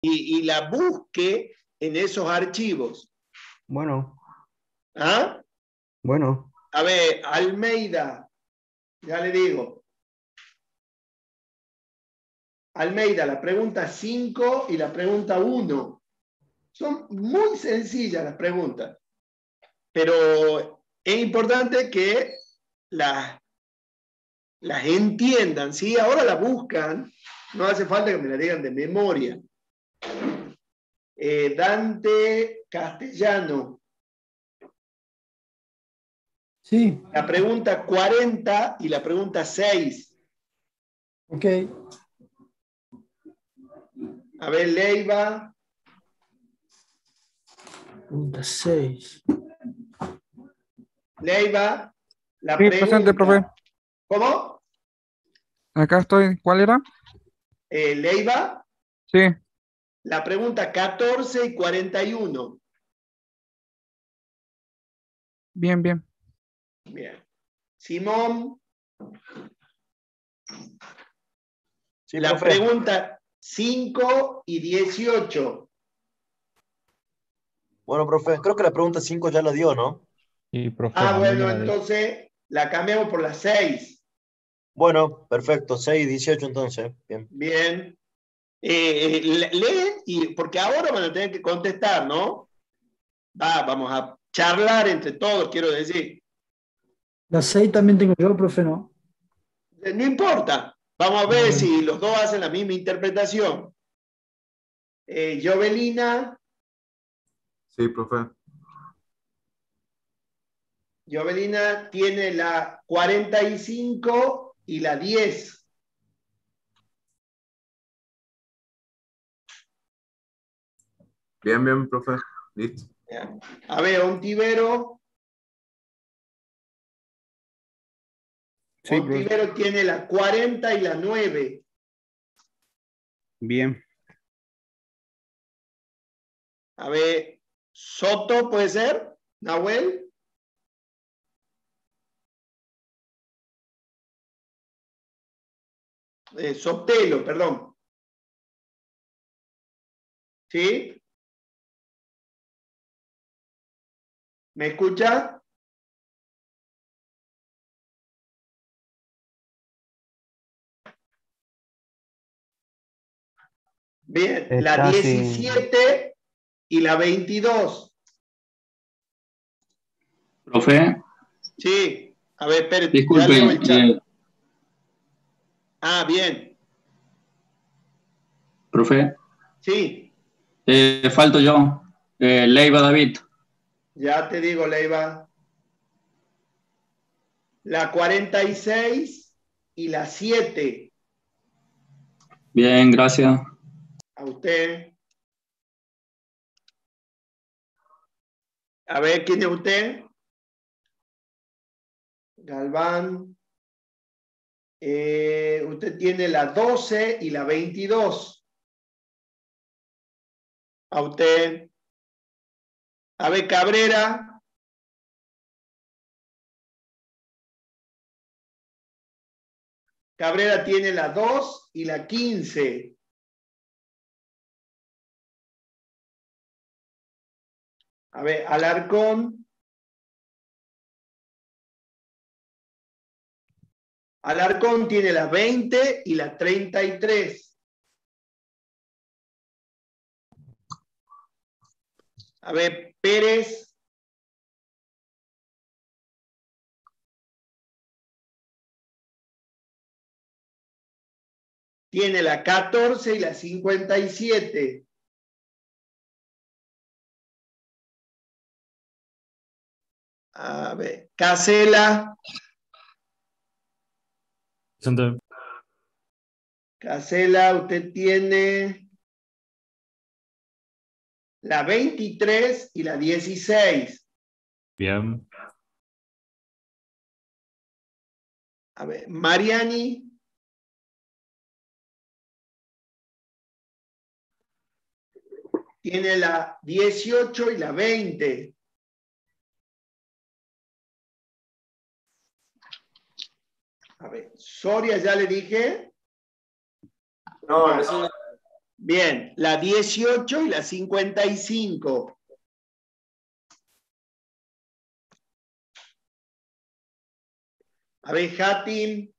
y la busque en esos archivos. Bueno, ¿Ah? bueno. A ver, Almeida, ya le digo. Almeida, la pregunta 5 y la pregunta 1. Son muy sencillas las preguntas, pero es importante que las entiendan, ¿sí? Ahora las buscan, no hace falta que me la digan de memoria. Dante Castellano. Sí. La pregunta 40 y la pregunta 6. Ok. A ver, Leiva. Pregunta 6. Leiva. La Sí, pregunta. presente, profe. ¿Cómo? Acá estoy. ¿Cuál era? Leiva. Sí, La pregunta 14 y 41. bien, bien. Bien. Simón. Sí, La profe. pregunta 5 y 18. Bueno, profe, creo que la pregunta 5 ya la dio, ¿no? Y, profe, Ah, también bueno, ya la di. entonces la cambiamos por la 6. Bueno, perfecto. 6 y 18 entonces. Bien. Bien. Leen, y, porque ahora van a tener que contestar, ¿no? Vamos a charlar entre todos, quiero decir. La 6 también tengo yo, profe, ¿no? No importa. Vamos a Ah, ver bueno. si los dos hacen la misma interpretación. Jovelina. Sí, profe. Jovelina tiene la 45 y la 10. Bien, bien, profe. Listo. A ver, Ontivero. Sí, profe. Ontivero tiene la 40 y la 9. Bien. A ver, Soto, ¿puede ser? Nahuel. Sotelo, perdón. ¿Sí? ¿Me escucha? Bien, la Está sin... 17 y la 22. Profe, Sí. A ver, espere, ya leo disculpen, el chat. Ah, bien. profe, Sí. falto yo. Leiva David. Ya te digo, Leiva. La 46 y la 7. Bien, gracias. A usted. A ver, ¿quién es usted? Galván. Usted tiene la 12 y la 22. A usted. A ver, Cabrera. Cabrera tiene la 2 y la 15. A ver, Alarcón. Alarcón tiene la 20 y la 33. A ver, Pérez. Tiene la 14 y la 57. A ver, Casela. Casela, usted tiene la 23 y la 16. Bien. A ver, Mariani. Tiene la 18 y la 20. A ver, Soria ya le dije. No, recién Bien, la 18 y la 55. A ver, Hatim.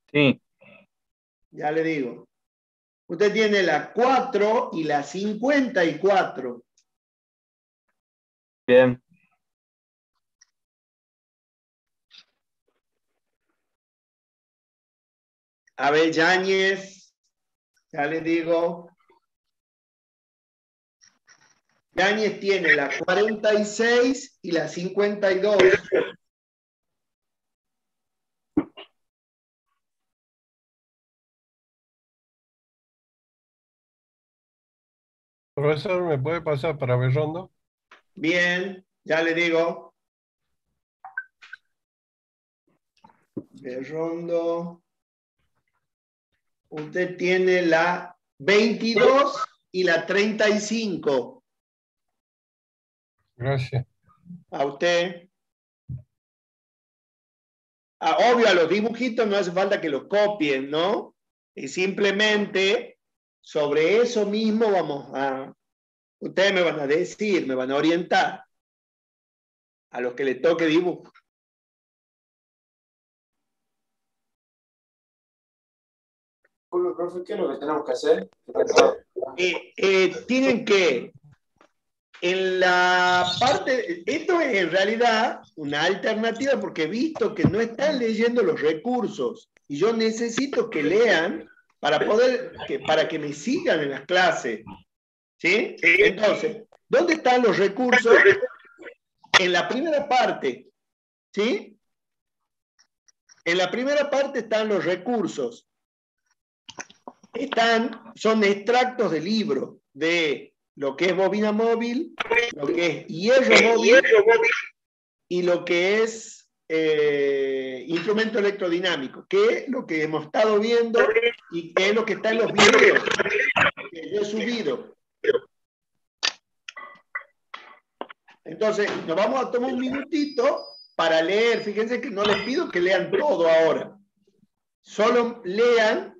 Sí. Ya le digo. Usted tiene la 4 y la 54. Bien. A ver, Yáñez. Ya le digo. Yáñez tiene la 46 y la 52. Profesor, ¿me puede pasar para Berrondo? Bien, ya le digo. Berrondo. Usted tiene la 22 y la 35. Gracias. A usted. Obvio, a los dibujitos no hace falta que los copien, ¿no? Y simplemente sobre eso mismo vamos a... Ustedes me van a decir, me van a orientar a los que les toque dibujo. Profe, ¿qué es lo que tenemos que hacer? Tienen que, en la parte, esto es en realidad una alternativa porque he visto que no están leyendo los recursos y yo necesito que lean para que me sigan en las clases. ¿Sí? Entonces, ¿dónde están los recursos? En la primera parte. ¿Sí? En la primera parte están los recursos. Son extractos de libros de lo que es bobina móvil, lo que es hierro móvil y lo que es instrumento electrodinámico, que es lo que hemos estado viendo y que es lo que está en los videos que yo he subido. Entonces, nos vamos a tomar un minutito para leer. Fíjense que no les pido que lean todo ahora. Solo lean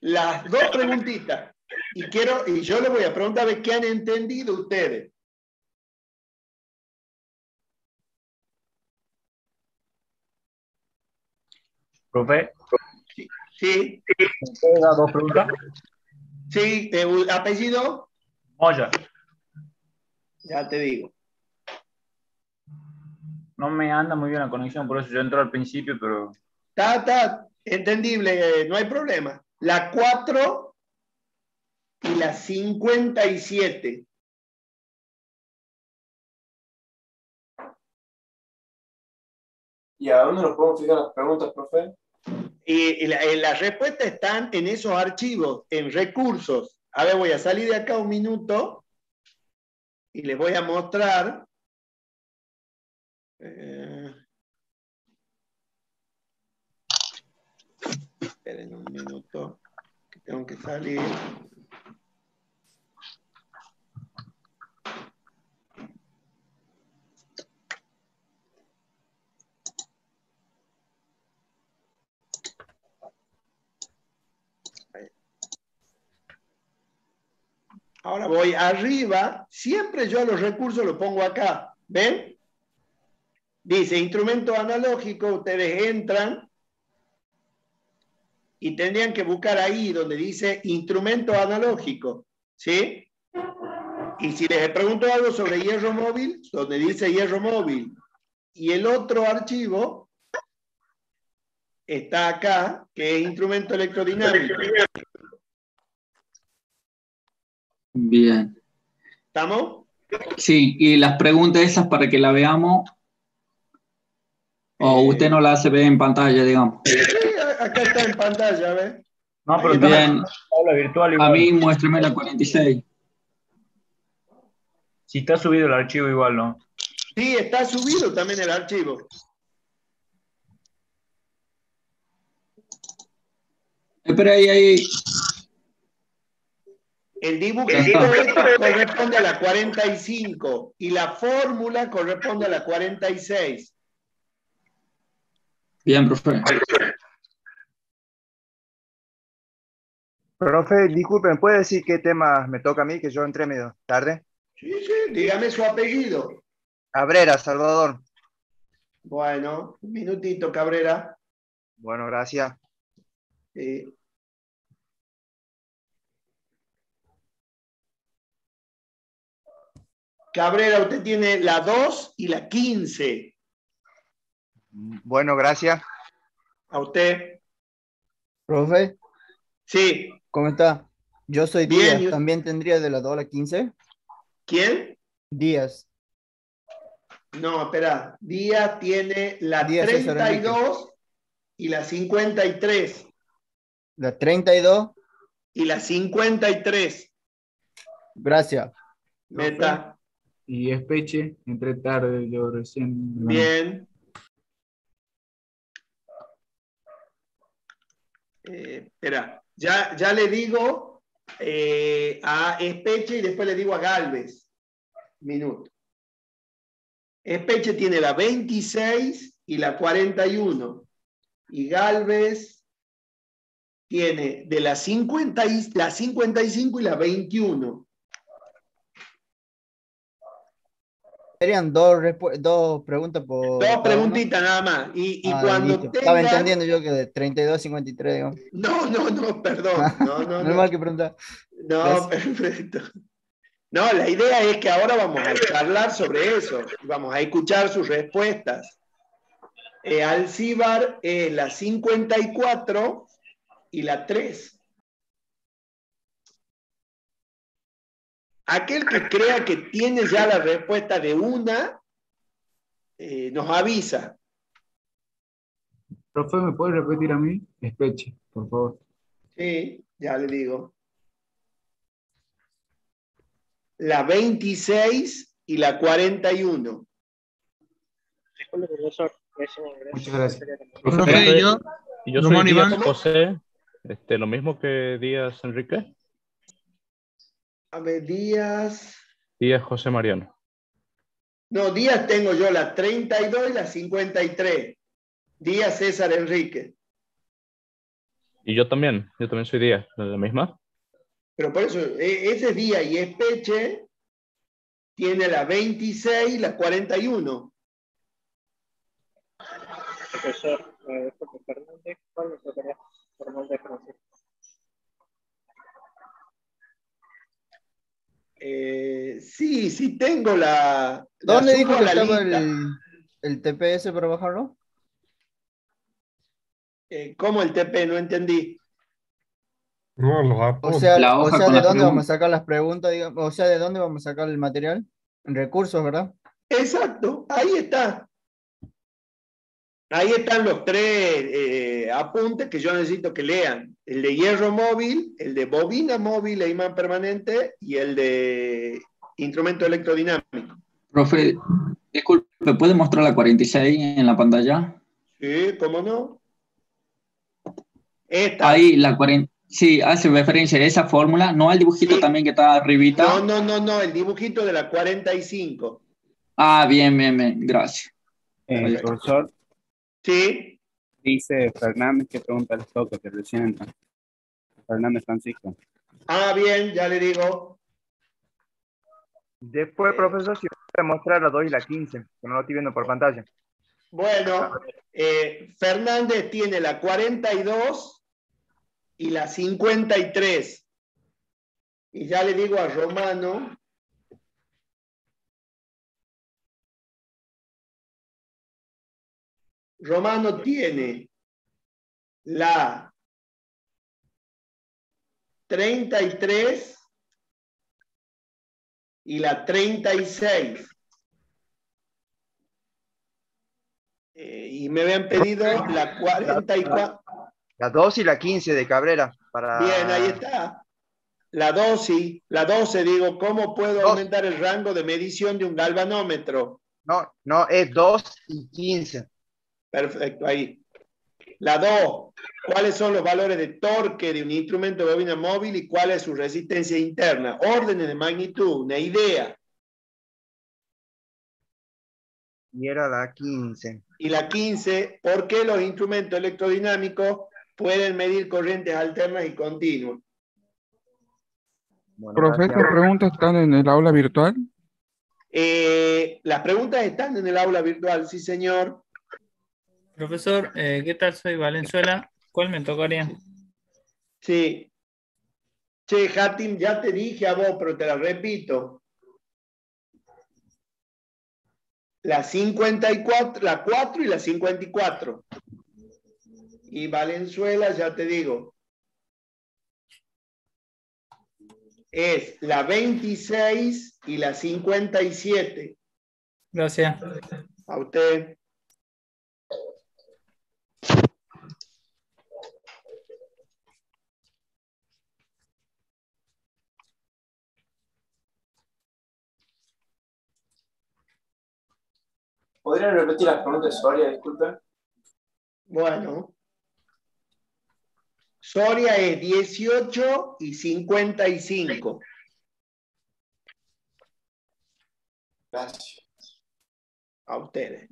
las dos preguntitas. Y yo les voy a preguntar a ver qué han entendido ustedes. Profe, Sí. ¿me puede dar dos preguntas? Sí, apellido. Moya. Ya te digo. No me anda muy bien la conexión, por eso yo entro al principio, pero... Está entendible, no hay problema. La 4 y la 57. ¿Y a dónde nos podemos fijar las preguntas, profe? Y las respuestas están en esos archivos, en recursos. A ver, voy a salir de acá un minuto y les voy a mostrar. Esperen un minuto, que tengo que salir. Ahora voy arriba, siempre yo los recursos los pongo acá, ¿ven? Dice instrumento analógico, ustedes entran y tendrían que buscar ahí donde dice instrumento analógico, ¿sí? Y si les pregunto algo sobre hierro móvil, donde dice hierro móvil, y el otro archivo está acá, que es instrumento electrodinámico. Bien. ¿Estamos? Sí, y las preguntas esas para que la veamos, o usted no la hace ver en pantalla, digamos. Sí, acá está en pantalla, ¿ves? No, pero bien. Aula virtual A igual. mí muéstrame la 46. Si está subido el archivo igual, ¿no? Sí, está subido también el archivo. Espera ahí. El dibujito corresponde a la 45 y la fórmula corresponde a la 46. Bien, profe. Profe, disculpe, ¿me puede decir qué tema me toca a mí? Que yo entré medio tarde. Sí, sí, dígame su apellido. Cabrera, Salvador. Bueno, un minutito, Cabrera. Bueno, gracias. Cabrera, usted tiene la 2 y la 15. Bueno, gracias. A usted. Profe, Sí. ¿cómo está? Yo soy Bien, Díaz, también tendría de la 2 a la 15. ¿Quién? Díaz, No, espera. Díaz tiene la Díaz César Enrique. 32 y la 53. La 32, Y la 53. gracias. Meta. Y Espeche, entré tarde, yo recién. Bien. Espera, ya le digo a Espeche y después le digo a Galvez. Minuto. Espeche tiene la 26 y la 41. Y Galvez tiene de la 55 y la 21. Serían dos preguntas por Dos cada preguntitas nada más. Y cuando listo. Estaba tengan... entendiendo yo que de 32 a 53, digamos. No, perdón. No. Normal que preguntar. No, Gracias. perfecto. No, la idea es que ahora vamos a charlar sobre eso. Vamos a escuchar sus respuestas. Alcibar es la 54 y la 3. Aquel que crea que tiene ya la respuesta de una, nos avisa. Profe, ¿me puede repetir a mí? Espeche, por favor. Sí, ya le digo. La 26 y la 41. Muchas gracias. Profe, yo soy Román Díaz Iván. José, lo mismo que Díaz Enrique. A ver, Díaz. Díaz José Mariano. No, Díaz tengo yo la 32 y la 53. Díaz César Enrique. Y yo también soy Díaz, la misma. Pero por eso, ese es Díaz y Espeche tiene la 26 y la 41. Profesor, Jorge Fernández, ¿cuál es la Fernández Francisco? Sí, tengo la ¿Dónde subo dijo a que la estaba lista. el TPS para bajarlo? ¿Cómo el TP? No entendí. No, los O apuntes. sea, La o hoja sea, con ¿de las dónde vamos a preguntas. sacar las preguntas, digamos? O sea, ¿de dónde vamos a sacar el material? En recursos, ¿verdad? Exacto, ahí está. Ahí están los tres apuntes que yo necesito que lean. El de hierro móvil, el de bobina móvil e imán permanente y el de instrumento electrodinámico. Profe, disculpe, ¿puede mostrar la 46 en la pantalla? Sí, ¿cómo no? Esta. Ahí la 40. Sí, hace referencia a esa fórmula, no al dibujito Sí. también que está arribita. No, el dibujito de la 45. Ah, bien, gracias. Profesor, Sí. dice Fernández que pregunta al toque que recién entra. Fernández Francisco. Ah, bien, ya le digo. Después, profesor, si puede mostrar la 2 y la 15, que no lo estoy viendo por pantalla. Bueno, Fernández tiene la 42 y la 53. Y ya le digo a Romano. Romano tiene la 33 y la 36. Y me habían pedido la 44. La 2 y la 15 de Cabrera. Para... Bien, ahí está. La 12, digo, ¿cómo puedo aumentar el rango de medición de un galvanómetro? No, es 2 y 15. Perfecto, ahí. La 2, ¿cuáles son los valores de torque de un instrumento de bobina móvil y cuál es su resistencia interna? Órdenes de magnitud, una idea. Y era la 15. Y la 15, ¿por qué los instrumentos electrodinámicos pueden medir corrientes alternas y continuas? Profe, ¿estas preguntas están en el aula virtual? Las preguntas están en el aula virtual, sí, señor. Profesor, ¿qué tal? Soy Valenzuela. ¿Cuál me tocaría? Sí. Che, Hatim, ya te dije a vos, pero te la repito. La 54, la 4 y la 54. Y Valenzuela, ya te digo, es la 26 y la 57. Gracias. A usted. ¿Podrían repetir las preguntas de Soria, disculpe? Bueno. Soria es 18 y 55. Gracias. A ustedes.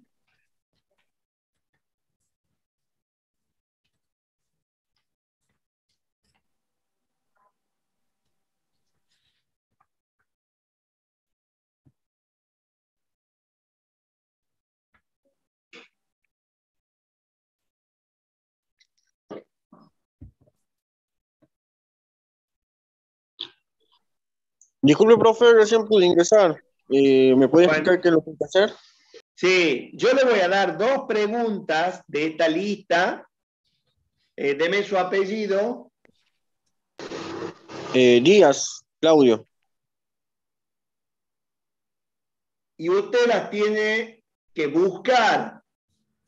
Disculpe, profe, recién pude ingresar. ¿Me puede explicar qué es lo que hay que hacer? Sí, yo le voy a dar 2 preguntas de esta lista. Deme su apellido. Díaz, Claudio. Y usted las tiene que buscar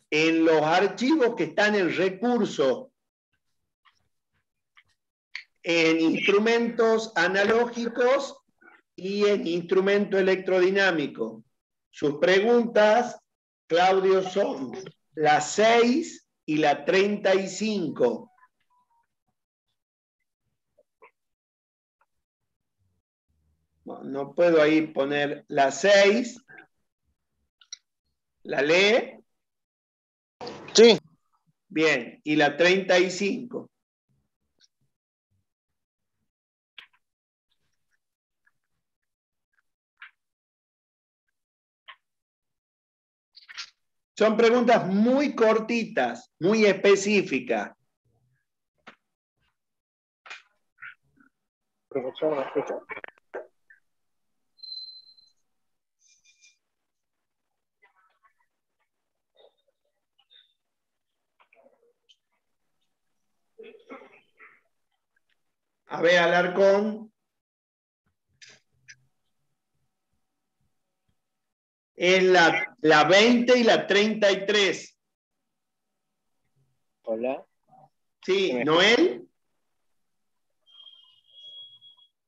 en los archivos que están en recurso, en instrumentos analógicos y en instrumento electrodinámico. Sus preguntas, Claudio, son la 6 y la 35. No puedo ahí poner la 6. ¿La lee? Sí. Bien, y la 35. Son preguntas muy cortitas, muy específicas. Profesor, ¿me escucha? A ver, Alarcón. Es la 20 y la 33. Hola. Sí, Noel.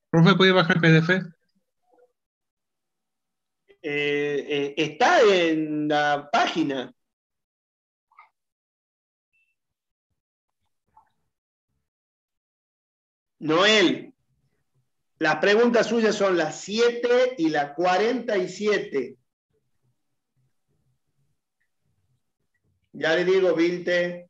Profe, ¿puede bajar el PDF? Está en la página. Noel, las preguntas suyas son las 7 y la 47. Ya le digo, Vilte.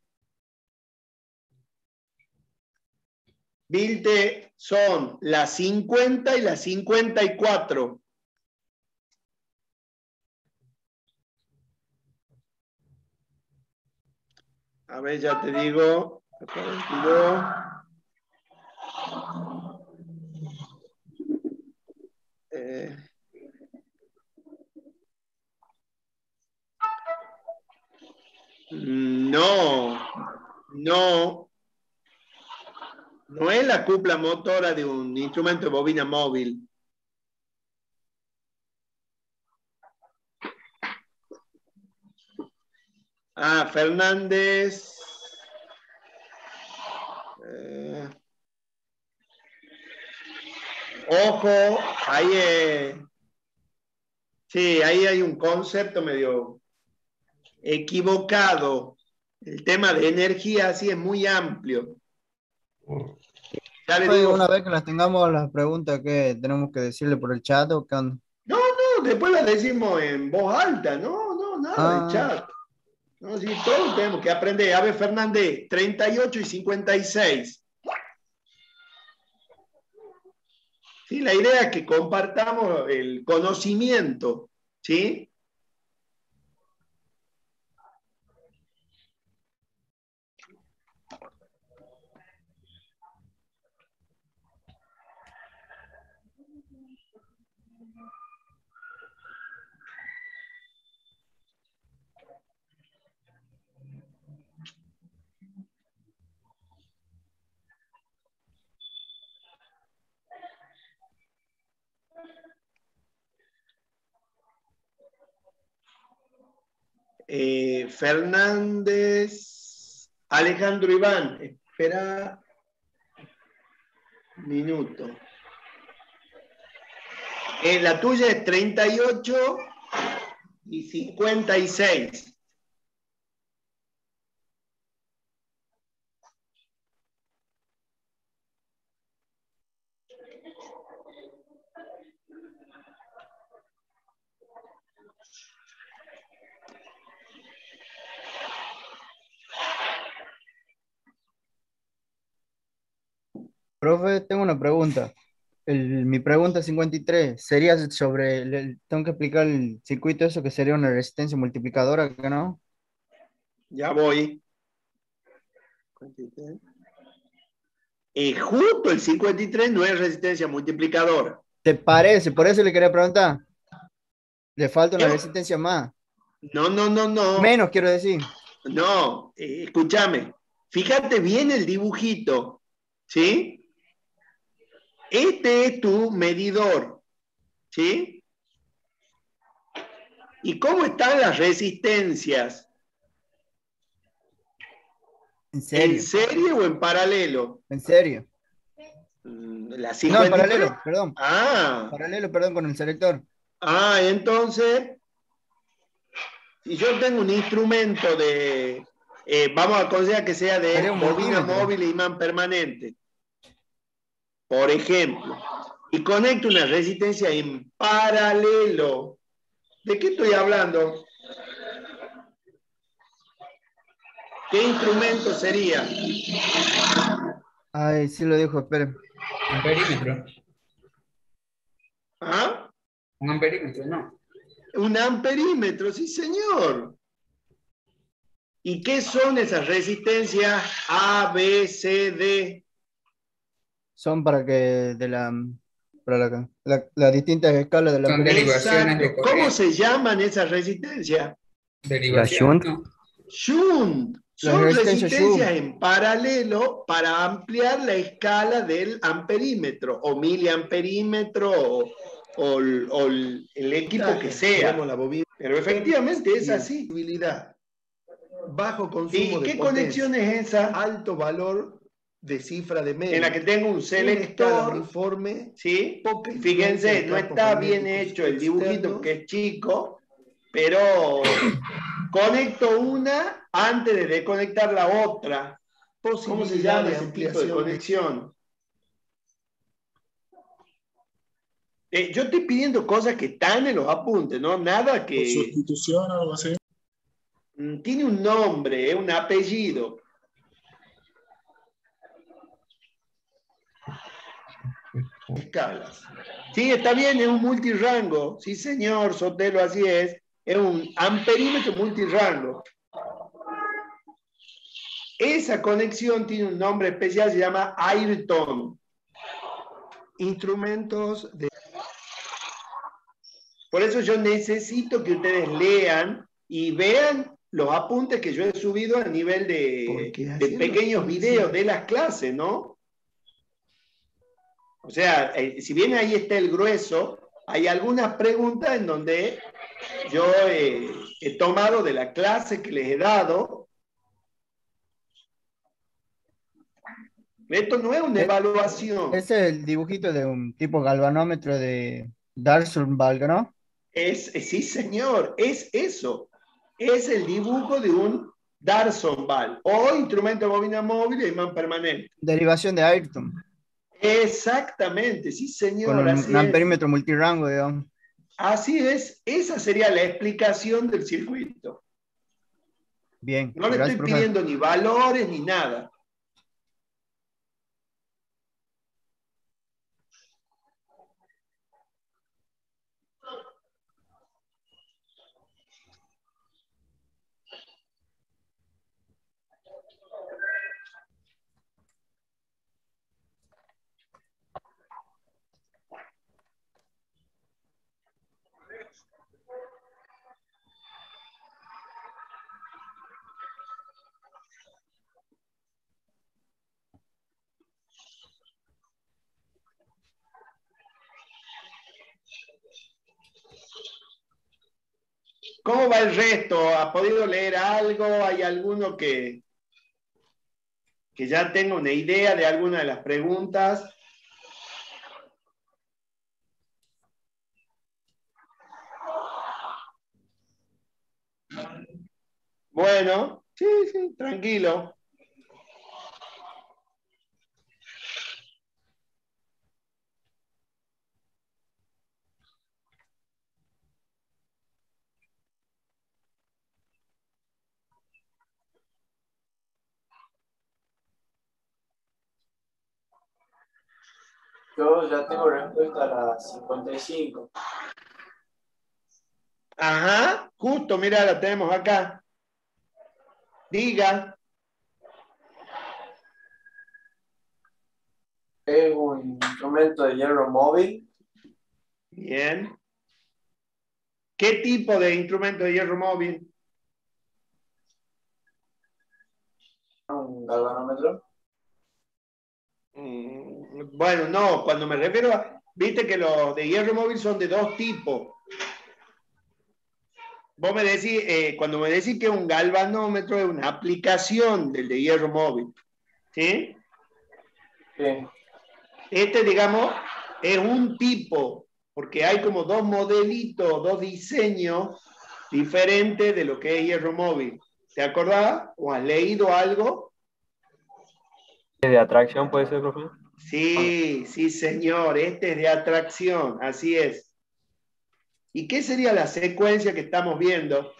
Vilte son las 50 y las 54. A ver, ya te digo. 42. No es la cupla motora de un instrumento de bobina móvil. Fernández. Ojo, sí, ahí hay un concepto medio equivocado. El tema de energía así es muy amplio. Ya le digo. Una vez que las tengamos las preguntas, ¿qué tenemos que decirle por el chat o qué onda? No, después las decimos en voz alta. No, nada de chat. No, sí, todos tenemos que aprender. A ver, Fernández, 38 y 56. ¿Sí? La idea es que compartamos el conocimiento, ¿sí? Fernández, Alejandro Iván, espera un minuto. La tuya es 38 y 56. Profe, tengo una pregunta. Mi pregunta 53 sería sobre, tengo que explicar el circuito eso que sería una resistencia multiplicadora, ¿que no? Ya voy. Justo el 53 no es resistencia multiplicadora. ¿Te parece? Por eso le quería preguntar. Le falta una resistencia más. No. Menos, quiero decir. No, escúchame. Fíjate bien el dibujito, ¿sí? Este es tu medidor, ¿sí? ¿Y cómo están las resistencias? ¿En serio? ¿En serie o en paralelo? ¿En serio? La No, 53. en paralelo, perdón. Ah. Paralelo, perdón, con el selector. Ah, entonces, si yo tengo un instrumento de, vamos a considerar que sea de Sería un bobina multímetro. móvil e imán permanente, por ejemplo, y conecto una resistencia en paralelo. ¿De qué estoy hablando? ¿Qué instrumento sería? Ay, sí lo dijo, espere. Amperímetro. ¿Ah? Un amperímetro, ¿no? Un amperímetro, sí, señor. ¿Y qué son esas resistencias A, B, C, D? Son para que para las distintas escalas de la Son derivaciones de Exacto. ¿Cómo corriente. se llaman esas resistencias? Derivación. Shunt. La Son resistencia resistencias Shunt. en paralelo para ampliar la escala del amperímetro o miliamperímetro o el equipo que sea. Pero efectivamente es así. Bajo consumo ¿Y de qué potencia, conexión es esa? alto valor de cifra de medio, En la que tengo un una escala selector, uniforme, ¿sí? poca Y influencia fíjense, de no campos está bien magnéticos hecho el dibujito externos. porque es chico, pero conecto una antes de desconectar la otra. ¿Cómo se llama ese tipo de conexión? Yo estoy pidiendo cosas que están en los apuntes, ¿no? Nada que... Sustitución o algo así. Tiene un nombre, un apellido. Escalas. Sí, está bien, es un multirango. Sí, señor, Sotelo, así es. Es un amperímetro multirango. Esa conexión tiene un nombre especial, se llama Ayrton. Instrumentos de... Por eso yo necesito que ustedes lean y vean los apuntes que yo he subido a nivel de pequeños videos de las clases, ¿no? O sea, si bien ahí está el grueso, hay algunas preguntas en donde yo he tomado de la clase que les he dado. Esto no es una evaluación. Ese es el dibujito de un tipo galvanómetro de Darcy-Valga, ¿no? Sí, señor, es eso. Es el dibujo de un Darson-Ball o instrumento de bobina móvil e imán permanente. Derivación de Ayrton. Exactamente, sí, señor. Con así un es. amperímetro multirango, digamos. Así es, esa sería la explicación del circuito. Bien. No le gracias, estoy profe. pidiendo ni valores ni nada. ¿Cómo va el resto? ¿Ha podido leer algo? ¿Hay alguno que ya tenga una idea de alguna de las preguntas? Bueno, sí, tranquilo. Yo ya tengo respuesta a la 55. Ajá, justo, mira, la tenemos acá. Diga. Es un instrumento de hierro móvil. Bien. ¿Qué tipo de instrumento de hierro móvil? Un galvanómetro. Bueno, no, cuando me refiero a... Viste que los de hierro móvil son de dos tipos. Vos me decís, cuando me decís que un galvanómetro es una aplicación del de hierro móvil. ¿Sí? Sí. Este, digamos, es un tipo, porque hay como dos modelitos, dos diseños diferentes de lo que es hierro móvil. ¿Te acordás? ¿O has leído algo? ¿De atracción puede ser, profe? Sí, sí, señor. Este es de atracción, así es. ¿Y qué sería la secuencia que estamos viendo?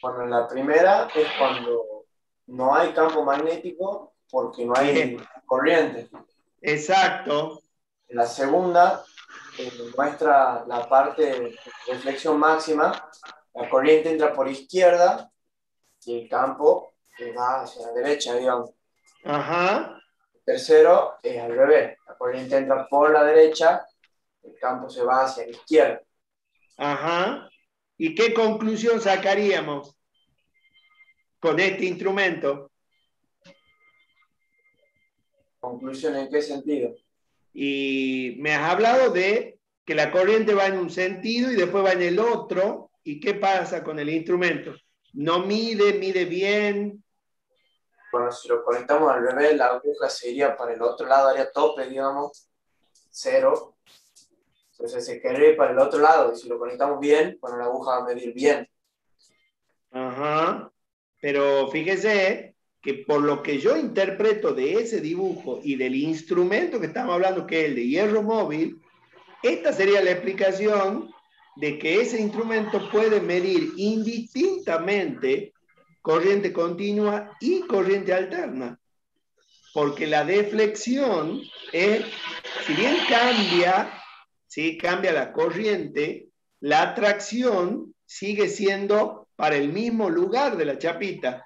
Bueno, la primera es cuando no hay campo magnético porque no hay corriente. Exacto. La segunda muestra la parte de reflexión máxima. La corriente entra por izquierda y el campo va hacia la derecha, digamos. Ajá. El tercero es al revés. La corriente entra por la derecha, el campo se va hacia la izquierda. Ajá. ¿Y qué conclusión sacaríamos con este instrumento? ¿Conclusión en qué sentido? Y me has hablado de que la corriente va en un sentido y después va en el otro. ¿Y qué pasa con el instrumento? No mide, mide bien. Bueno, si lo conectamos al revés, la aguja se iría para el otro lado, haría tope, digamos, 0. Entonces se querría ir para el otro lado, y si lo conectamos bien, bueno, la aguja va a medir bien. Ajá. Pero fíjese que por lo que yo interpreto de ese dibujo y del instrumento que estamos hablando, que es el de hierro móvil, esta sería la explicación de que ese instrumento puede medir indistintamente corriente continua y corriente alterna. Porque la deflexión es, si bien cambia, ¿sí? Cambia la corriente, la atracción sigue siendo para el mismo lugar de la chapita.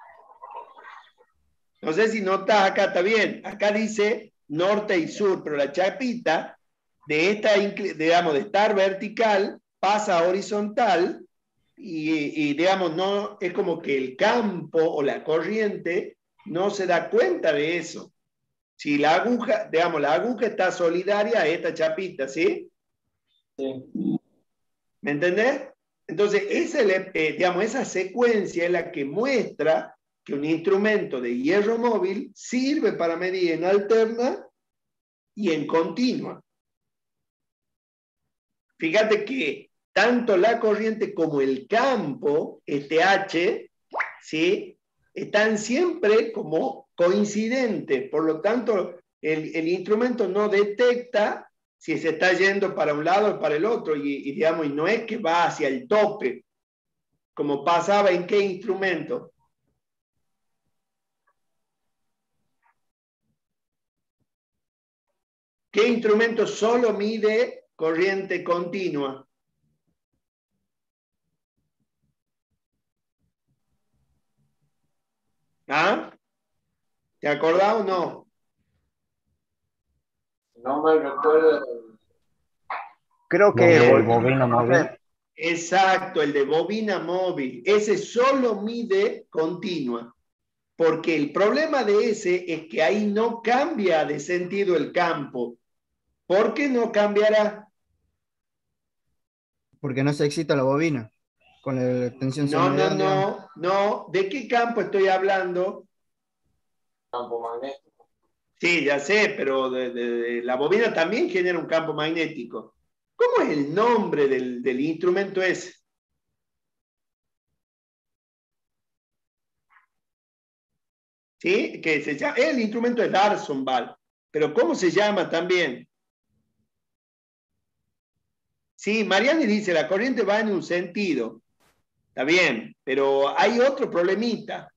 No sé si notas acá, está bien. Acá dice norte y sur, pero la chapita de esta, digamos, de estar vertical pasa a horizontal y digamos, no, es como que el campo o la corriente no se da cuenta de eso. Si la aguja, digamos, la aguja está solidaria a esta chapita, ¿sí? Sí. ¿Me entendés? Entonces, digamos, esa secuencia es la que muestra que un instrumento de hierro móvil sirve para medir en alterna y en continua. Fíjate que tanto la corriente como el campo, este H, ¿sí? Están siempre como coincidentes. Por lo tanto, el instrumento no detecta si se está yendo para un lado o para el otro. Digamos, y no es que va hacia el tope, como pasaba en qué instrumento. ¿Qué instrumento solo mide corriente continua? ¿Ah? ¿Te acordás o no? No me recuerdo. Creo que el bobina móvil. Exacto, el de bobina móvil. Ese solo mide continua. Porque el problema de ese es que ahí no cambia de sentido el campo. ¿Por qué no cambiará? Porque no se excita la bobina. con la tensión No, senoidal, digamos. no. ¿De qué campo estoy hablando? Campo magnético. Sí, ya sé, pero la bobina también genera un campo magnético. ¿Cómo es el nombre del instrumento ese? ¿Sí? Que se llama, el instrumento es Darsonval, pero ¿cómo se llama también? Sí, Mariani dice, la corriente va en un sentido. Está bien, pero hay otro problemita.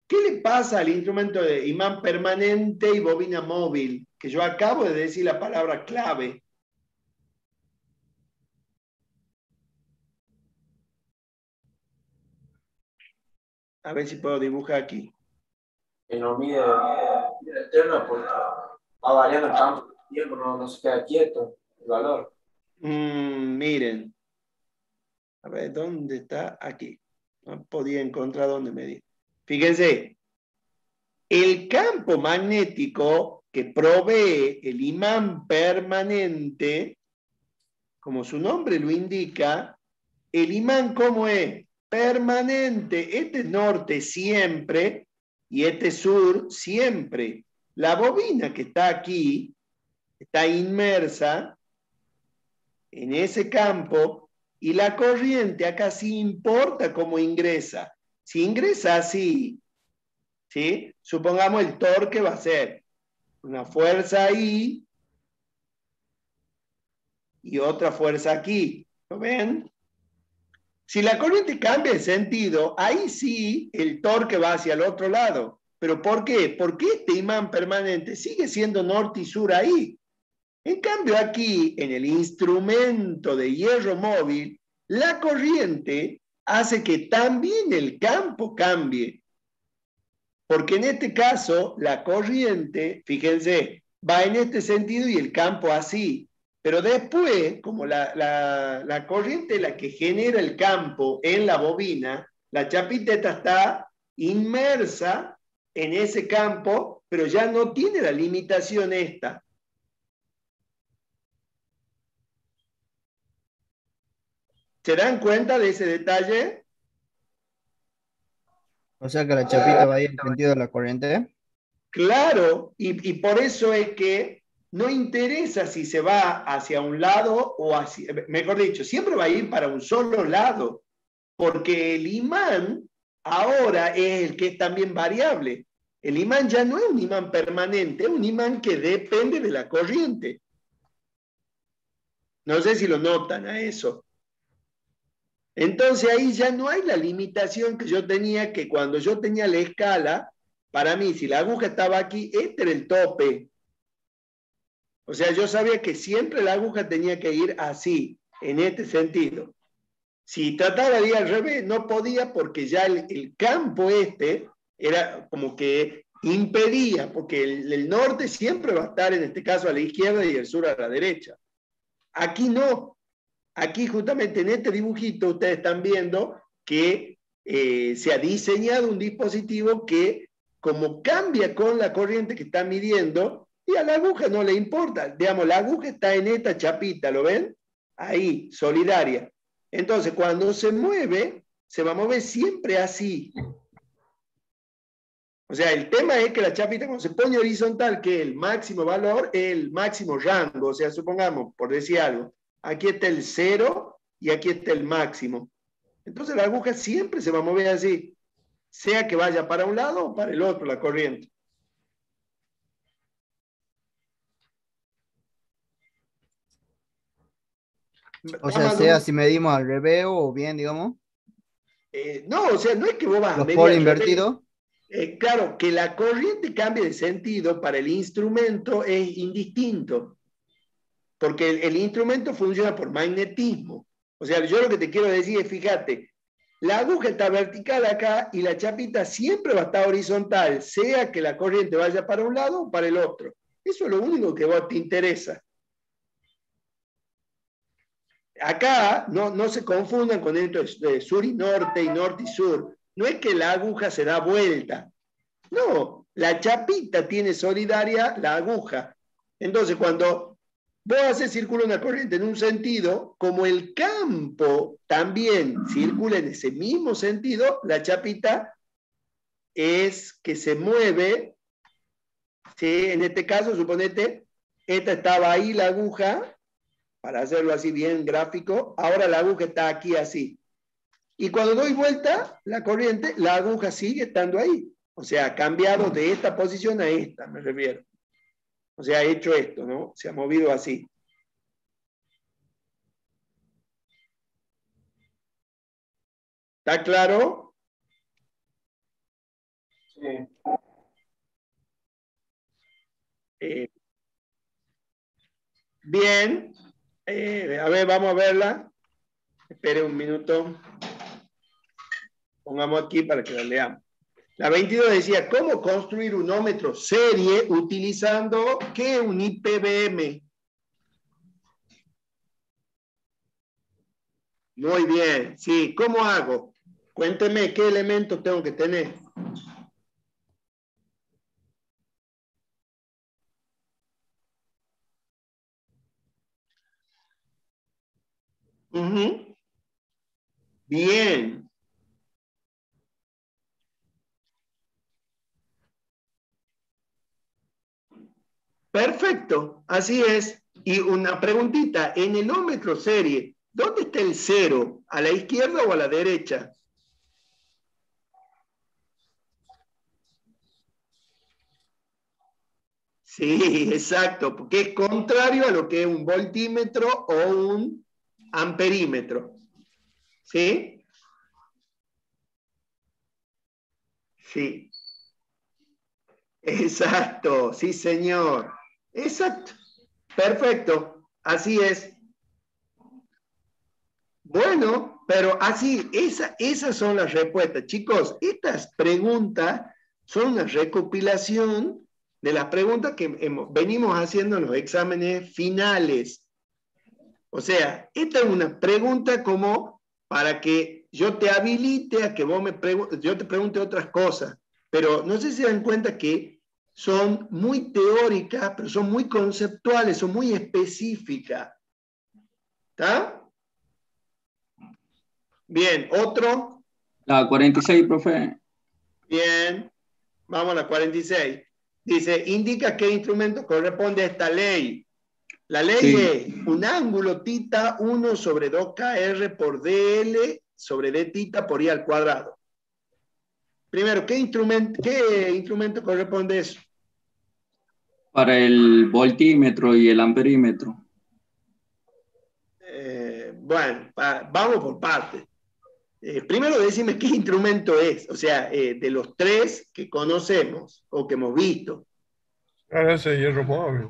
¿Qué le pasa al instrumento de imán permanente y bobina móvil? Que yo acabo de decir la palabra clave. A ver si puedo dibujar aquí. Que no mide el terno porque va variando el campo, el tiempo no se queda quieto, el valor. Miren. A ver, ¿dónde está? Aquí. No podía encontrar dónde medir. Fíjense, el campo magnético que provee el imán permanente, como su nombre lo indica, el imán, ¿cómo es? Permanente. Este es norte siempre y este es sur siempre. La bobina que está aquí está inmersa en ese campo y la corriente acá sí importa cómo ingresa. Si ingresa así, ¿sí? Supongamos el torque va a ser una fuerza ahí y otra fuerza aquí. ¿Lo ven? Si la corriente cambia de sentido, ahí sí el torque va hacia el otro lado. ¿Pero por qué? Porque este imán permanente sigue siendo norte y sur ahí. En cambio aquí, en el instrumento de hierro móvil, la corriente hace que también el campo cambie. Porque en este caso, la corriente, fíjense, va en este sentido y el campo así. Pero después, como la corriente es la que genera el campo en la bobina, la chapita esta está inmersa en ese campo, pero ya no tiene la limitación esta. ¿Se dan cuenta de ese detalle? O sea que la chapita va ahí en el sentido de la corriente. Claro, y por eso es que no interesa si se va hacia un lado o hacia, mejor dicho, siempre va a ir para un solo lado, porque el imán ahora es el que es también variable. El imán ya no es un imán permanente, es un imán que depende de la corriente. No sé si lo notan a eso. Entonces ahí ya no hay la limitación que yo tenía, que cuando yo tenía la escala, para mí, si la aguja estaba aquí, este era el tope. O sea, yo sabía que siempre la aguja tenía que ir así, en este sentido. Si trataba de ir al revés, no podía porque ya el campo este era como que impedía, porque el norte siempre va a estar, en este caso, a la izquierda y el sur a la derecha. Aquí no. Aquí justamente en este dibujito ustedes están viendo que se ha diseñado un dispositivo que como cambia con la corriente que está midiendo y a la aguja no le importa. Digamos, la aguja está en esta chapita, ¿lo ven? Ahí, solidaria. Entonces, cuando se mueve, se va a mover siempre así. O sea, el tema es que la chapita cuando se pone horizontal, que el máximo valor es el máximo rango. O sea, supongamos, por decir algo, aquí está el 0 y aquí está el máximo. Entonces la aguja siempre se va a mover así, sea que vaya para un lado o para el otro la corriente. O sea, sea si medimos al revés o bien, digamos. No, o sea, no es que vos vas a Los medir polos al revés. invertidos. Claro, que la corriente cambie de sentido para el instrumento es indistinto. Porque el instrumento funciona por magnetismo. O sea, yo lo que te quiero decir es, fíjate, la aguja está vertical acá y la chapita siempre va a estar horizontal, sea que la corriente vaya para un lado o para el otro. Eso es lo único que a vos te interesa. Acá no se confundan con esto de sur y norte y sur. No es que la aguja se da vuelta. No, la chapita tiene solidaria la aguja. Entonces, cuando vos haces circular una corriente en un sentido, como el campo también circula en ese mismo sentido, la chapita es que se mueve, ¿sí? En este caso, suponete, esta estaba ahí la aguja, para hacerlo así bien gráfico, ahora la aguja está aquí así. Y cuando doy vuelta la corriente, la aguja sigue estando ahí. O sea, ha cambiado de esta posición a esta, me refiero. O sea, ha hecho esto, ¿no? Se ha movido así. ¿Está claro? Sí. Bien. A ver, vamos a verla. Espere un minuto. Pongamos aquí para que la leamos. La 22 decía, ¿cómo construir un ómetro serie utilizando qué? Un IPBM. Muy bien, sí. ¿Cómo hago? Cuénteme qué elementos tengo que tener. Ujú. Bien. Perfecto, así es. Y una preguntita, en el ómetro serie, ¿dónde está el cero? ¿A la izquierda o a la derecha? Sí, exacto, porque es contrario a lo que es un voltímetro o un amperímetro. ¿Sí? Sí. Exacto, sí, señor. Exacto. Perfecto, así es. Bueno, pero así, esas son las respuestas. Chicos, estas preguntas son una recopilación de las preguntas que venimos haciendo en los exámenes finales. O sea, esta es una pregunta como para que yo te habilite a que vos yo te pregunte otras cosas. Pero no sé si se dan cuenta que son muy teóricas, pero son muy conceptuales, son muy específicas. ¿Está? Bien, ¿otro? La 46, profe. Bien, vamos a la 46. Dice, indica qué instrumento corresponde a esta ley. La ley Sí. es un ángulo tita 1 sobre 2kr por dl sobre d tita por i al cuadrado. Primero, ¿qué instrumento corresponde a eso? Para el voltímetro y el amperímetro. Bueno, vamos por partes. Primero decime qué instrumento es, o sea, de los tres que conocemos o que hemos visto. Claro, ese hierro móvil.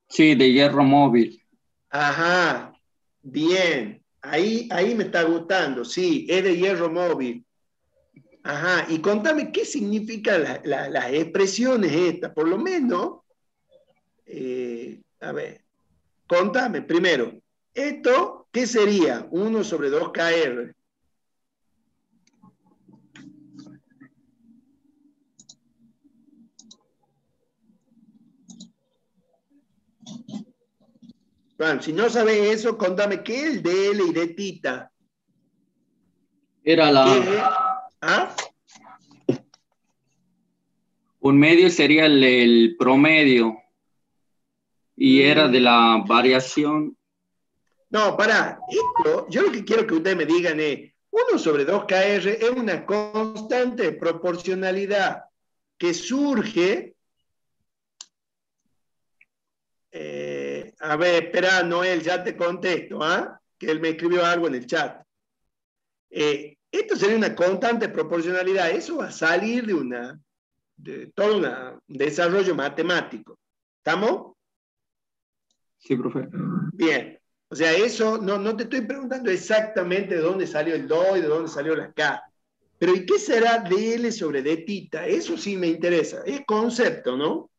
Sí, de hierro móvil. Ajá, bien, ahí me está gustando, sí, es de hierro móvil. Ajá, y contame qué significan las expresiones estas, por lo menos, a ver, contame primero, esto, ¿qué sería? 1 sobre 2kr. Bueno, si no sabes eso, contame qué es el dl y d tita. Era ¿Ah? un medio sería el promedio y era de la variación. No, pará, esto, yo lo que quiero que ustedes me digan es, 1 sobre 2kr es una constante de proporcionalidad que surge, a ver, espera, Noel, ya te contesto, ¿ah? Que él me escribió algo en el chat. Esto sería una constante de proporcionalidad, eso va a salir de todo un desarrollo matemático. ¿Estamos? Sí, profe. Bien. O sea, eso no te estoy preguntando exactamente de dónde salió el do y de dónde salió la k. Pero ¿y qué será dl sobre d tita? Eso sí me interesa. Es concepto, ¿no?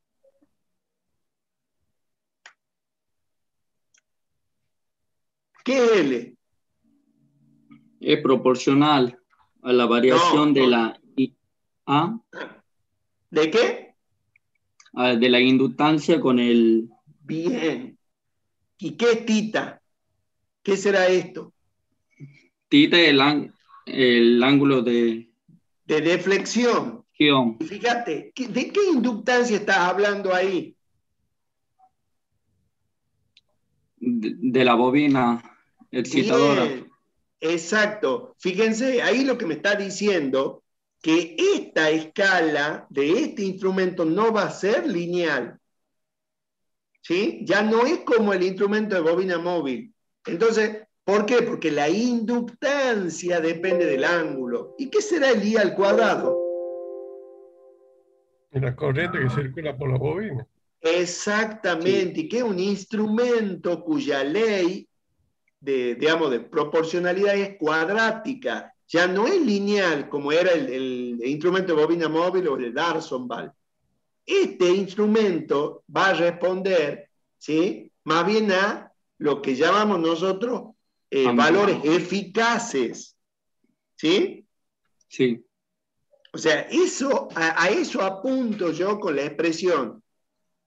¿Qué es L? Es proporcional a la variación de la... ¿Ah? ¿De qué? De la inductancia con el... Bien. ¿Y qué es tita? ¿Qué será esto? Tita es el ángulo de De deflexión. acción Y fíjate, ¿de qué inductancia estás hablando ahí? de la bobina excitadora. Bien, exacto. Fíjense, ahí lo que me está diciendo, que esta escala de este instrumento no va a ser lineal. ¿Sí? Ya no es como el instrumento de bobina móvil. Entonces, ¿por qué? Porque la inductancia depende del ángulo. ¿Y qué será el I al cuadrado? Y la corriente que circula por la bobina. Exactamente, y que es un instrumento cuya ley digamos, de proporcionalidad es cuadrática, ya no es lineal como era el instrumento de bobina móvil o el D'Arsonval. Este instrumento va a responder, ¿sí? Más bien a lo que llamamos nosotros valores eficaces, ¿sí? Sí. O sea, a eso apunto yo con la expresión,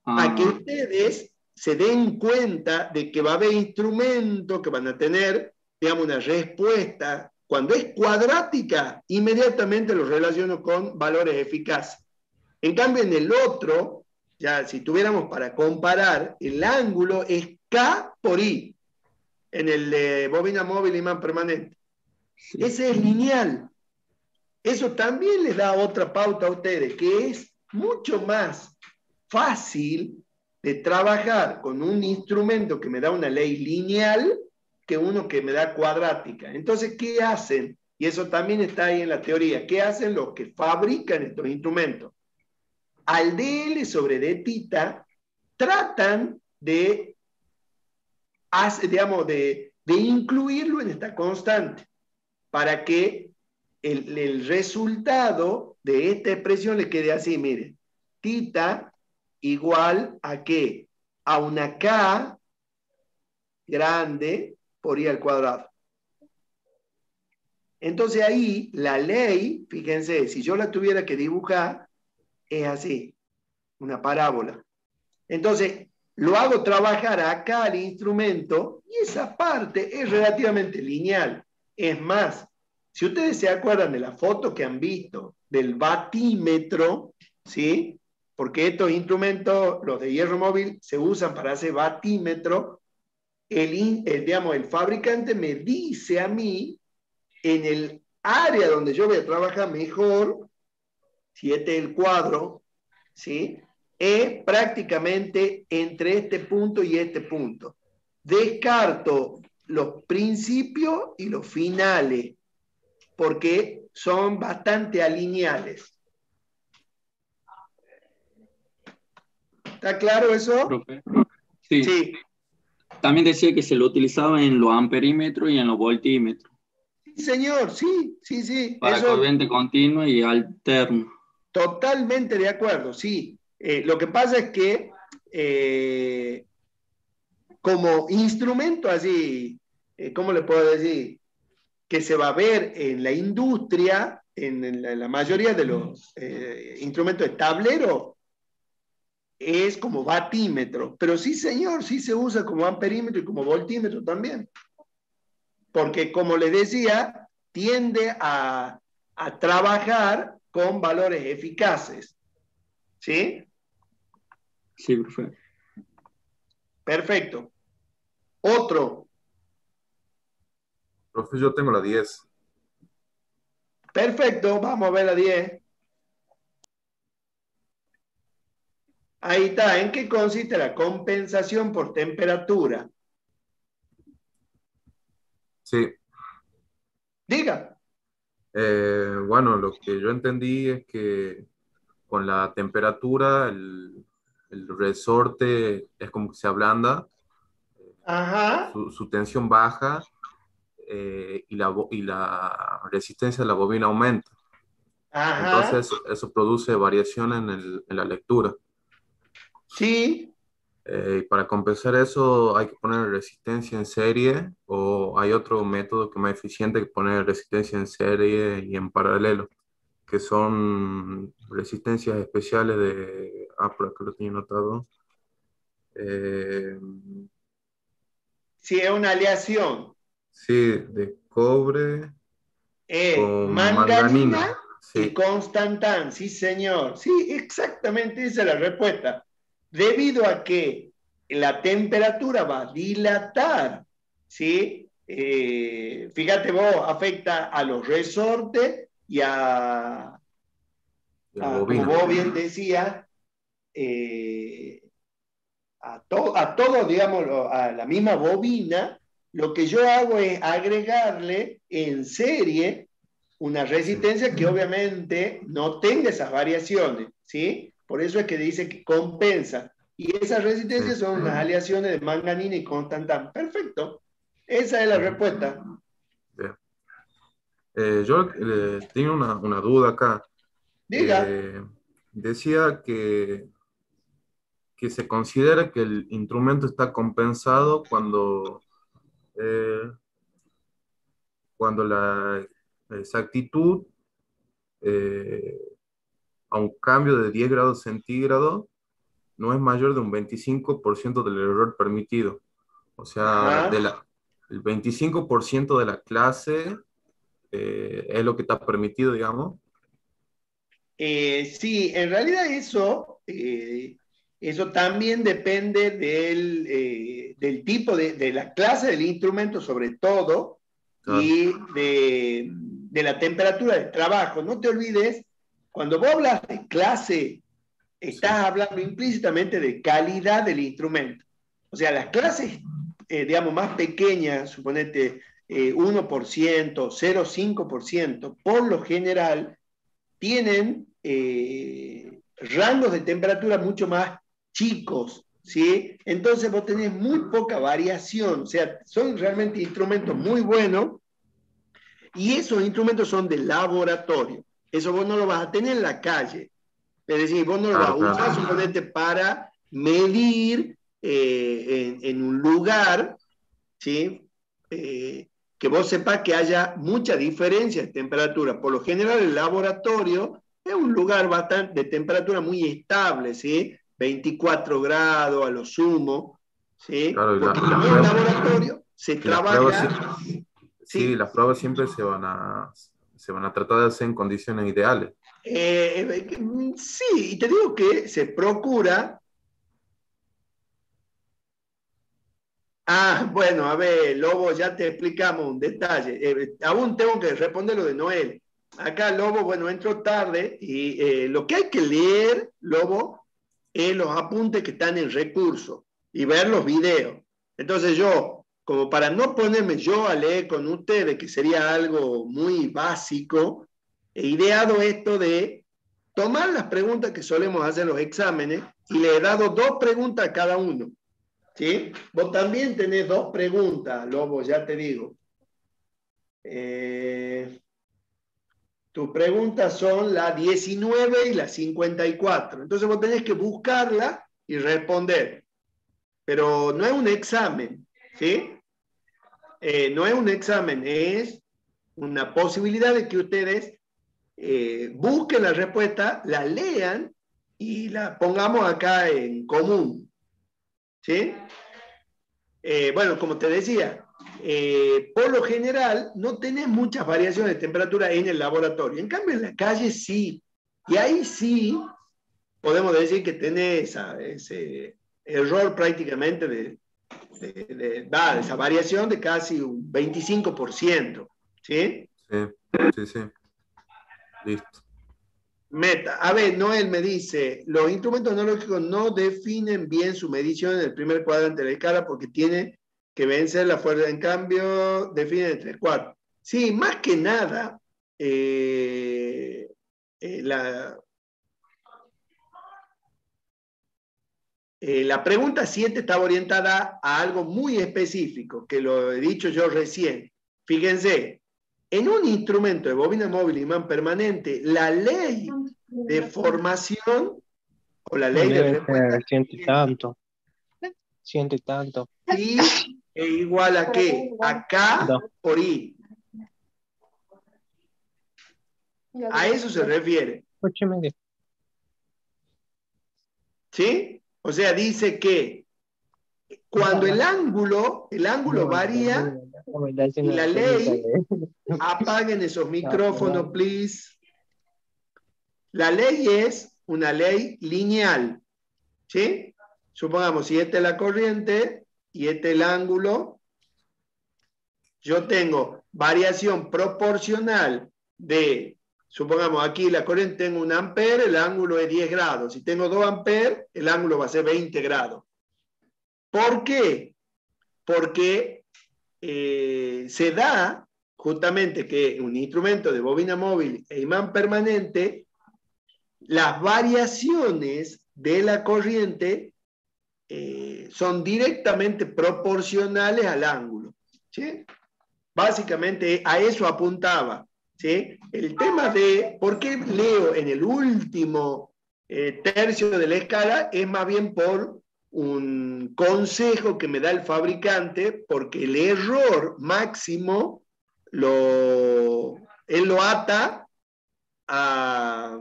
a que ustedes se den cuenta de que va a haber instrumentos que van a tener, digamos, una respuesta. Cuando es cuadrática, inmediatamente lo relaciono con valores eficaces. En cambio, en el otro, ya si tuviéramos para comparar, el ángulo es K por I, en el de bobina móvil imán permanente. Ese es lineal. Eso también les da otra pauta a ustedes, que es mucho más fácil de trabajar con un instrumento que me da una ley lineal que uno que me da cuadrática. Entonces, ¿qué hacen? Y eso también está ahí en la teoría. ¿Qué hacen los que fabrican estos instrumentos? Al dl sobre d tita tratan de, digamos, de incluirlo en esta constante para que el resultado de esta expresión le quede así, miren. Tita igual a qué? A una K grande por I al cuadrado. Entonces ahí la ley, fíjense, si yo la tuviera que dibujar, es así, una parábola. Entonces lo hago trabajar acá al instrumento y esa parte es relativamente lineal. Es más, si ustedes se acuerdan de la foto que han visto del batímetro, ¿sí? Porque estos instrumentos, los de hierro móvil, se usan para hacer batímetro. Digamos, el fabricante me dice a mí, en el área donde yo voy a trabajar mejor, si este es el cuadro, ¿sí? Es prácticamente entre este punto y este punto. Descarto los principios y los finales, porque son bastante alineales. ¿Está claro eso? Profe. Sí. También decía que se lo utilizaba en los amperímetros y en los voltímetros. Sí, señor, sí. Para eso, corriente continua y alterna. Totalmente de acuerdo, sí. Lo que pasa es que como instrumento así, ¿cómo le puedo decir? Que se va a ver en la industria, en la mayoría de los instrumentos de tablero, es como batímetro. Pero sí, señor, sí se usa como amperímetro y como voltímetro también. Porque, como les decía, tiende a trabajar con valores eficaces. ¿Sí? Sí, profe. Perfecto. Otro. Profe, yo tengo la 10. Perfecto, vamos a ver la 10. Ahí está. ¿En qué consiste la compensación por temperatura? Sí. Diga. Bueno, lo que yo entendí es que con la temperatura el resorte es como que se ablanda, Ajá. su tensión baja y la resistencia de la bobina aumenta. Ajá. Entonces eso produce variación en la lectura. Sí. Y para compensar eso hay que poner resistencia en serie o hay otro método que es más eficiente que poner resistencia en serie y en paralelo, que son resistencias especiales de... por acá lo tenía notado. Sí, es una aleación. Sí, de cobre con Manganina manganina. y Sí, constantán, sí señor. Sí, exactamente esa es la respuesta. Debido a que la temperatura va a dilatar, ¿sí? Fíjate vos, afecta a los resortes y y la como bobina. vos bien decías, a todo, digamos, a la misma bobina, lo que yo hago es agregarle en serie una resistencia que obviamente no tenga esas variaciones, ¿sí? Por eso es que dice que compensa. Y esas resistencias son unas aleaciones de manganina y constantán. Perfecto. Esa es la respuesta. Bien. Yo tengo una duda acá. Diga. Decía que se considera que el instrumento está compensado eh, cuando la exactitud a un cambio de 10 grados centígrados no es mayor de un 25% del error permitido. O sea, Ajá. el 25% de la clase es lo que está permitido, digamos. Sí, en realidad eso también depende del tipo de la clase del instrumento, sobre todo, Claro. y de la temperatura de trabajo. No te olvides, cuando vos hablas de clase, estás hablando implícitamente de calidad del instrumento. O sea, las clases, digamos, más pequeñas, suponete 1%, 0,5%, por lo general, tienen rangos de temperatura mucho más chicos, ¿sí? Entonces vos tenés muy poca variación, o sea, son realmente instrumentos muy buenos y esos instrumentos son de laboratorio. Eso vos no lo vas a tener en la calle. Es decir, vos no lo vas a usar, suponete, para medir en un lugar, ¿sí? Que vos sepas que haya mucha diferencia de temperatura. Por lo general, el laboratorio es un lugar bastante de temperatura muy estable, ¿sí? 24 grados a lo sumo, ¿sí? Claro, Porque como es un laboratorio, se y las pruebas, trabaja. sí, las pruebas siempre se van a tratar de hacer en condiciones ideales. Sí, y te digo que se procura. Bueno, a ver, Lobo, ya te explicamos un detalle. Aún tengo que responder lo de Noel. Acá, Lobo, bueno, entró tarde y lo que hay que leer, Lobo, es los apuntes que están en recurso y ver los videos. Entonces yo, como para no ponerme yo a leer con ustedes, que sería algo muy básico, he ideado esto de tomar las preguntas que solemos hacer en los exámenes y le he dado 2 preguntas a cada uno. ¿Sí? Vos también tenés 2 preguntas, Lobo, ya te digo. Tus preguntas son la 19 y la 54. Entonces vos tenés que buscarla y responder. Pero no es un examen, ¿sí? No es un examen, es una posibilidad de que ustedes busquen la respuesta, la lean y la pongamos acá en común, ¿sí? Bueno, como te decía, por lo general no tenés muchas variaciones de temperatura en el laboratorio. En cambio, en la calle sí. Y ahí sí podemos decir que tenés ese error prácticamente de esa variación de casi un 25%. ¿Sí? Sí. Listo. Meta. A ver, Noel me dice, los instrumentos analógicos no definen bien su medición en el primer cuadrante de la escala porque tiene que vencer la fuerza. En cambio, definen entre el 4. Sí, más que nada, la pregunta 7 estaba orientada a algo muy específico, que lo he dicho yo recién. Fíjense, en un instrumento de bobina móvil y imán permanente, la ley de formación o la ley de Debe respuesta ser ciento y tanto. Ciento y tanto. I es igual a qué? A K por I. A eso se refiere. ¿Sí? O sea, dice que Cuando el ángulo varía, y la ley, apaguen esos micrófonos, please. La ley es una ley lineal, ¿sí? Supongamos, si esta es la corriente y este es el ángulo, yo tengo variación proporcional de, supongamos aquí la corriente tengo 1 ampere, el ángulo es 10 grados. Si tengo 2 amperes, el ángulo va a ser 20 grados. ¿Por qué? Porque se da justamente que un instrumento de bobina móvil e imán permanente, las variaciones de la corriente son directamente proporcionales al ángulo, ¿sí? Básicamente a eso apuntaba, ¿sí? El tema de por qué leo en el último tercio de la escala es más bien por un consejo que me da el fabricante, porque el error máximo él lo ata a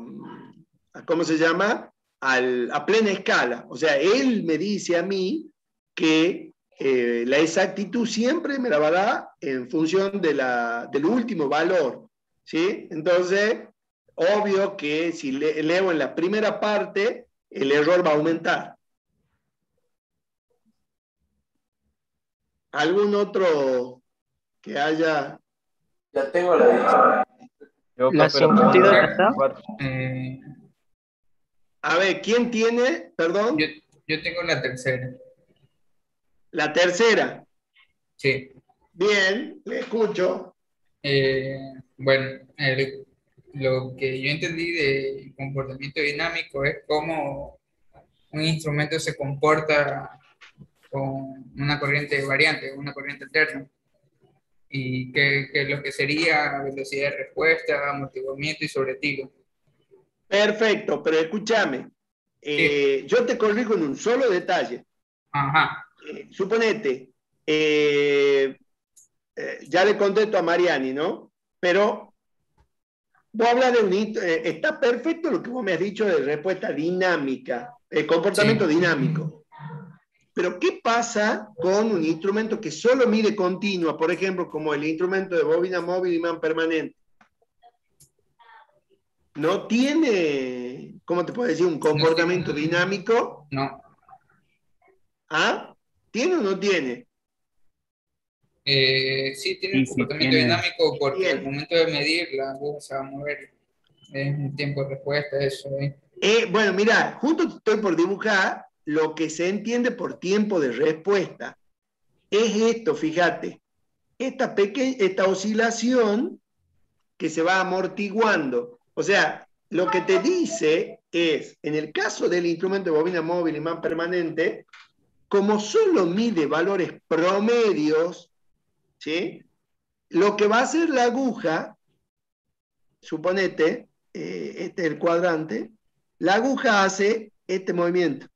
¿cómo se llama? A plena escala. O sea, él me dice a mí que la exactitud siempre me la va a dar en función del último valor, ¿sí? Entonces, obvio que si leo en la primera parte, el error va a aumentar. ¿Algún otro que haya? Ya tengo la Yo, La profe, la 52 pregunta está. 4. A ver, ¿quién tiene? Perdón. Yo tengo la tercera. La tercera. Sí. Bien, le escucho. Bueno, lo que yo entendí de comportamiento dinámico es cómo un instrumento se comporta con una corriente variante, una corriente alterna, y que lo que sería velocidad de respuesta, amortiguamiento y sobretiro. Perfecto, pero escúchame. Yo te corrijo en un solo detalle. Ajá. Suponete, ya le contesto a Mariani, ¿no? Pero vos hablas de está perfecto lo que vos me has dicho de respuesta dinámica, comportamiento dinámico. Pero ¿qué pasa con un instrumento que solo mide continua, por ejemplo, como el instrumento de bobina móvil y imán permanente? ¿No tiene, cómo te puedo decir, un comportamiento dinámico? No. ¿Ah? ¿Tiene o no tiene? Sí, tiene un comportamiento dinámico porque al momento de medir la aguja se va a mover. Es un tiempo de respuesta, eso. Bueno, mira, justo estoy por dibujar lo que se entiende por tiempo de respuesta. Es esto, fíjate, esta oscilación que se va amortiguando. O sea, lo que te dice es, en el caso del instrumento de bobina móvil imán permanente, como solo mide valores promedios, ¿sí? Lo que va a hacer la aguja, suponete, este es el cuadrante, la aguja hace este movimiento.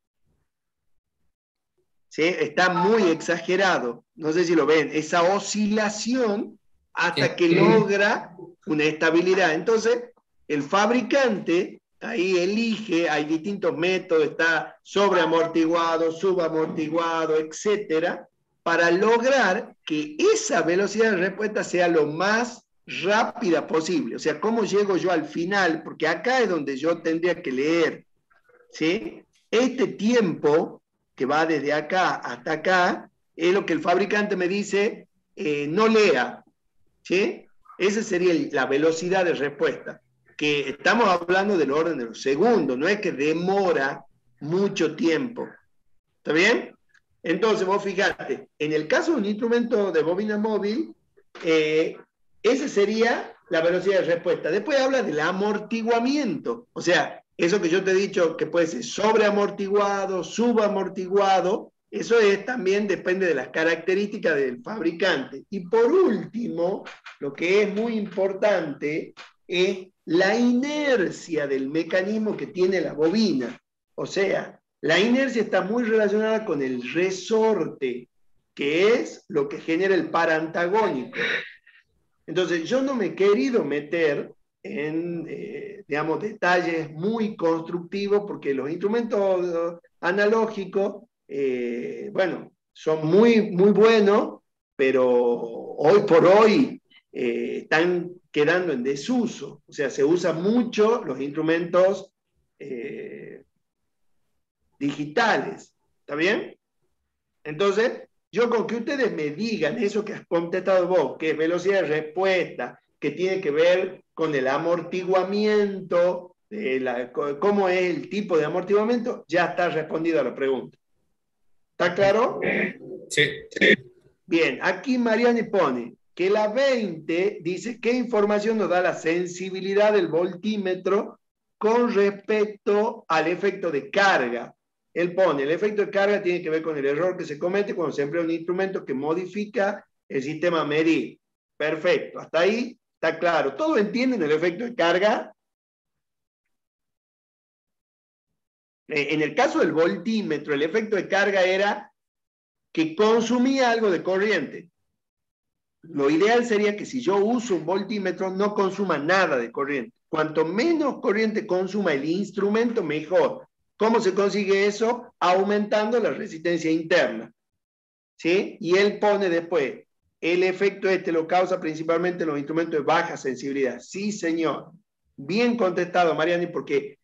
¿Sí? Está muy exagerado, no sé si lo ven, esa oscilación hasta que logra una estabilidad. Entonces, el fabricante ahí elige, hay distintos métodos, está sobreamortiguado, subamortiguado, etcétera, para lograr que esa velocidad de respuesta sea lo más rápida posible. O sea, ¿cómo llego yo al final? Porque acá es donde yo tendría que leer, ¿sí? Este tiempo que va desde acá hasta acá es lo que el fabricante me dice, no lea, ¿sí? Esa sería la velocidad de respuesta, que estamos hablando del orden de los segundos, no es que demora mucho tiempo. ¿Está bien? Entonces, vos fijate, en el caso de un instrumento de bobina móvil, esa sería la velocidad de respuesta. Después habla del amortiguamiento, o sea, eso que yo te he dicho que puede ser sobreamortiguado, subamortiguado, eso también depende de las características del fabricante. Y por último, lo que es muy importante es la inercia del mecanismo que tiene la bobina. O sea, la inercia está muy relacionada con el resorte, que es lo que genera el parantagónico. Entonces, yo no me he querido meter en, digamos, detalles muy constructivos, porque los instrumentos analógicos, bueno, son muy, muy buenos, pero hoy por hoy están quedando en desuso. O sea, se usan mucho los instrumentos digitales. ¿Está bien? Entonces, yo con que ustedes me digan eso que has contestado vos, que es velocidad de respuesta, que tiene que ver con el amortiguamiento, cómo es el tipo de amortiguamiento, ya está respondido a la pregunta. ¿Está claro? Sí. Bien, aquí Mariani pone que la 20 dice qué información nos da la sensibilidad del voltímetro con respecto al efecto de carga. Él pone, el efecto de carga tiene que ver con el error que se comete cuando se emplea un instrumento que modifica el sistema a medir. Perfecto, hasta ahí está claro. ¿Todos entienden el efecto de carga? En el caso del voltímetro, el efecto de carga era que consumía algo de corriente. Lo ideal sería que si yo uso un voltímetro no consuma nada de corriente. Cuanto menos corriente consuma el instrumento, mejor. ¿Cómo se consigue eso? Aumentando la resistencia interna. ¿Sí? Y él pone después, el efecto lo causa principalmente los instrumentos de baja sensibilidad. Sí, señor. Bien contestado, Mariani, porque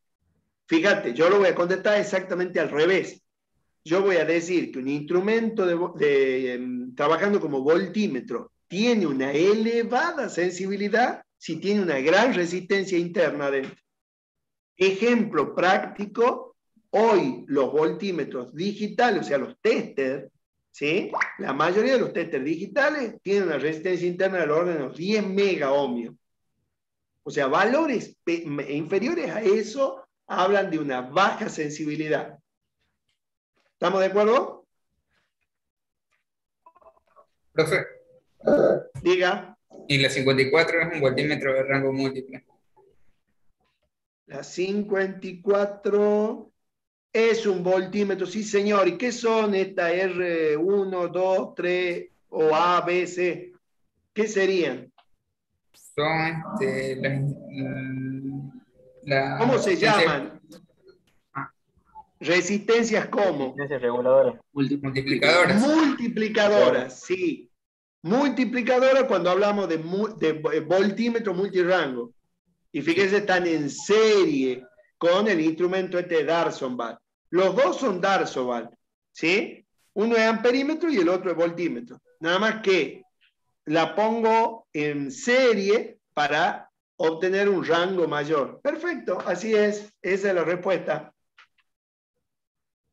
fíjate, yo lo voy a contestar exactamente al revés. Yo voy a decir que un instrumento trabajando como voltímetro tiene una elevada sensibilidad si tiene una gran resistencia interna adentro. Ejemplo práctico, hoy los voltímetros digitales, o sea, los testers, ¿sí? La mayoría de los testers digitales tienen una resistencia interna del orden de los 10 megaohmios. O sea, valores inferiores a eso hablan de una baja sensibilidad. ¿Estamos de acuerdo? Profe. Diga. Y la 54 es un voltímetro de rango múltiple. La 54 es un voltímetro, sí señor. ¿Y qué son estas R1, 2, 3 o A, B, C? ¿Qué serían? Son ¿Cómo se llaman? ¿Resistencias cómo? Resistencia reguladora. Multiplicadoras. Multiplicadoras, sí. Multiplicadoras cuando hablamos de voltímetro multirango. Y fíjense, están en serie con el instrumento de Darson-Watt. Los dos son Darson-Watt, ¿sí? Uno es amperímetro y el otro es voltímetro. Nada más que la pongo en serie para obtener un rango mayor. Perfecto, así es. Esa es la respuesta.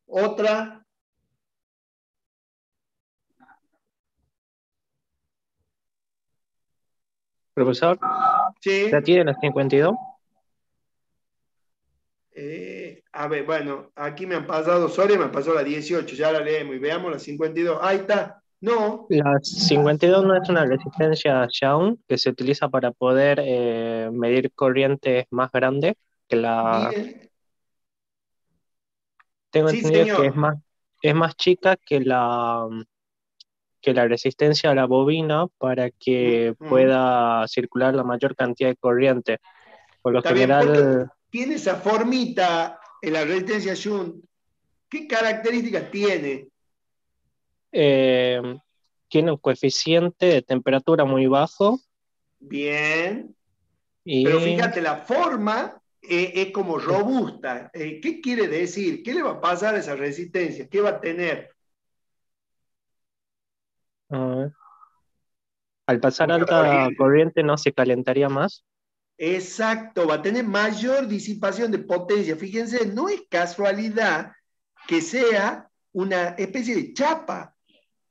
Otra. Profesor, Sí. ¿la tiene la 52? A ver, bueno, aquí me han pasado, sorry, me pasó la 18, ya la leemos y veamos la 52. Ahí está. No. La 52 no es una resistencia Young que se utiliza para poder medir corrientes más grandes que la... Bien. Tengo Sí, entendido señor. que es más chica que la resistencia a la bobina para que pueda circular la mayor cantidad de corriente. Por lo Está bien, general... porque tiene esa formita en la resistencia Shunt. ¿Qué características tiene? Tiene un coeficiente de temperatura muy bajo. Bien. Y... Pero fíjate, la forma es como robusta. ¿Qué quiere decir? ¿Qué le va a pasar a esa resistencia? ¿Qué va a tener? Al pasar alta corriente no se calentaría más. Exacto, va a tener mayor disipación de potencia. Fíjense, no es casualidad que sea una especie de chapa.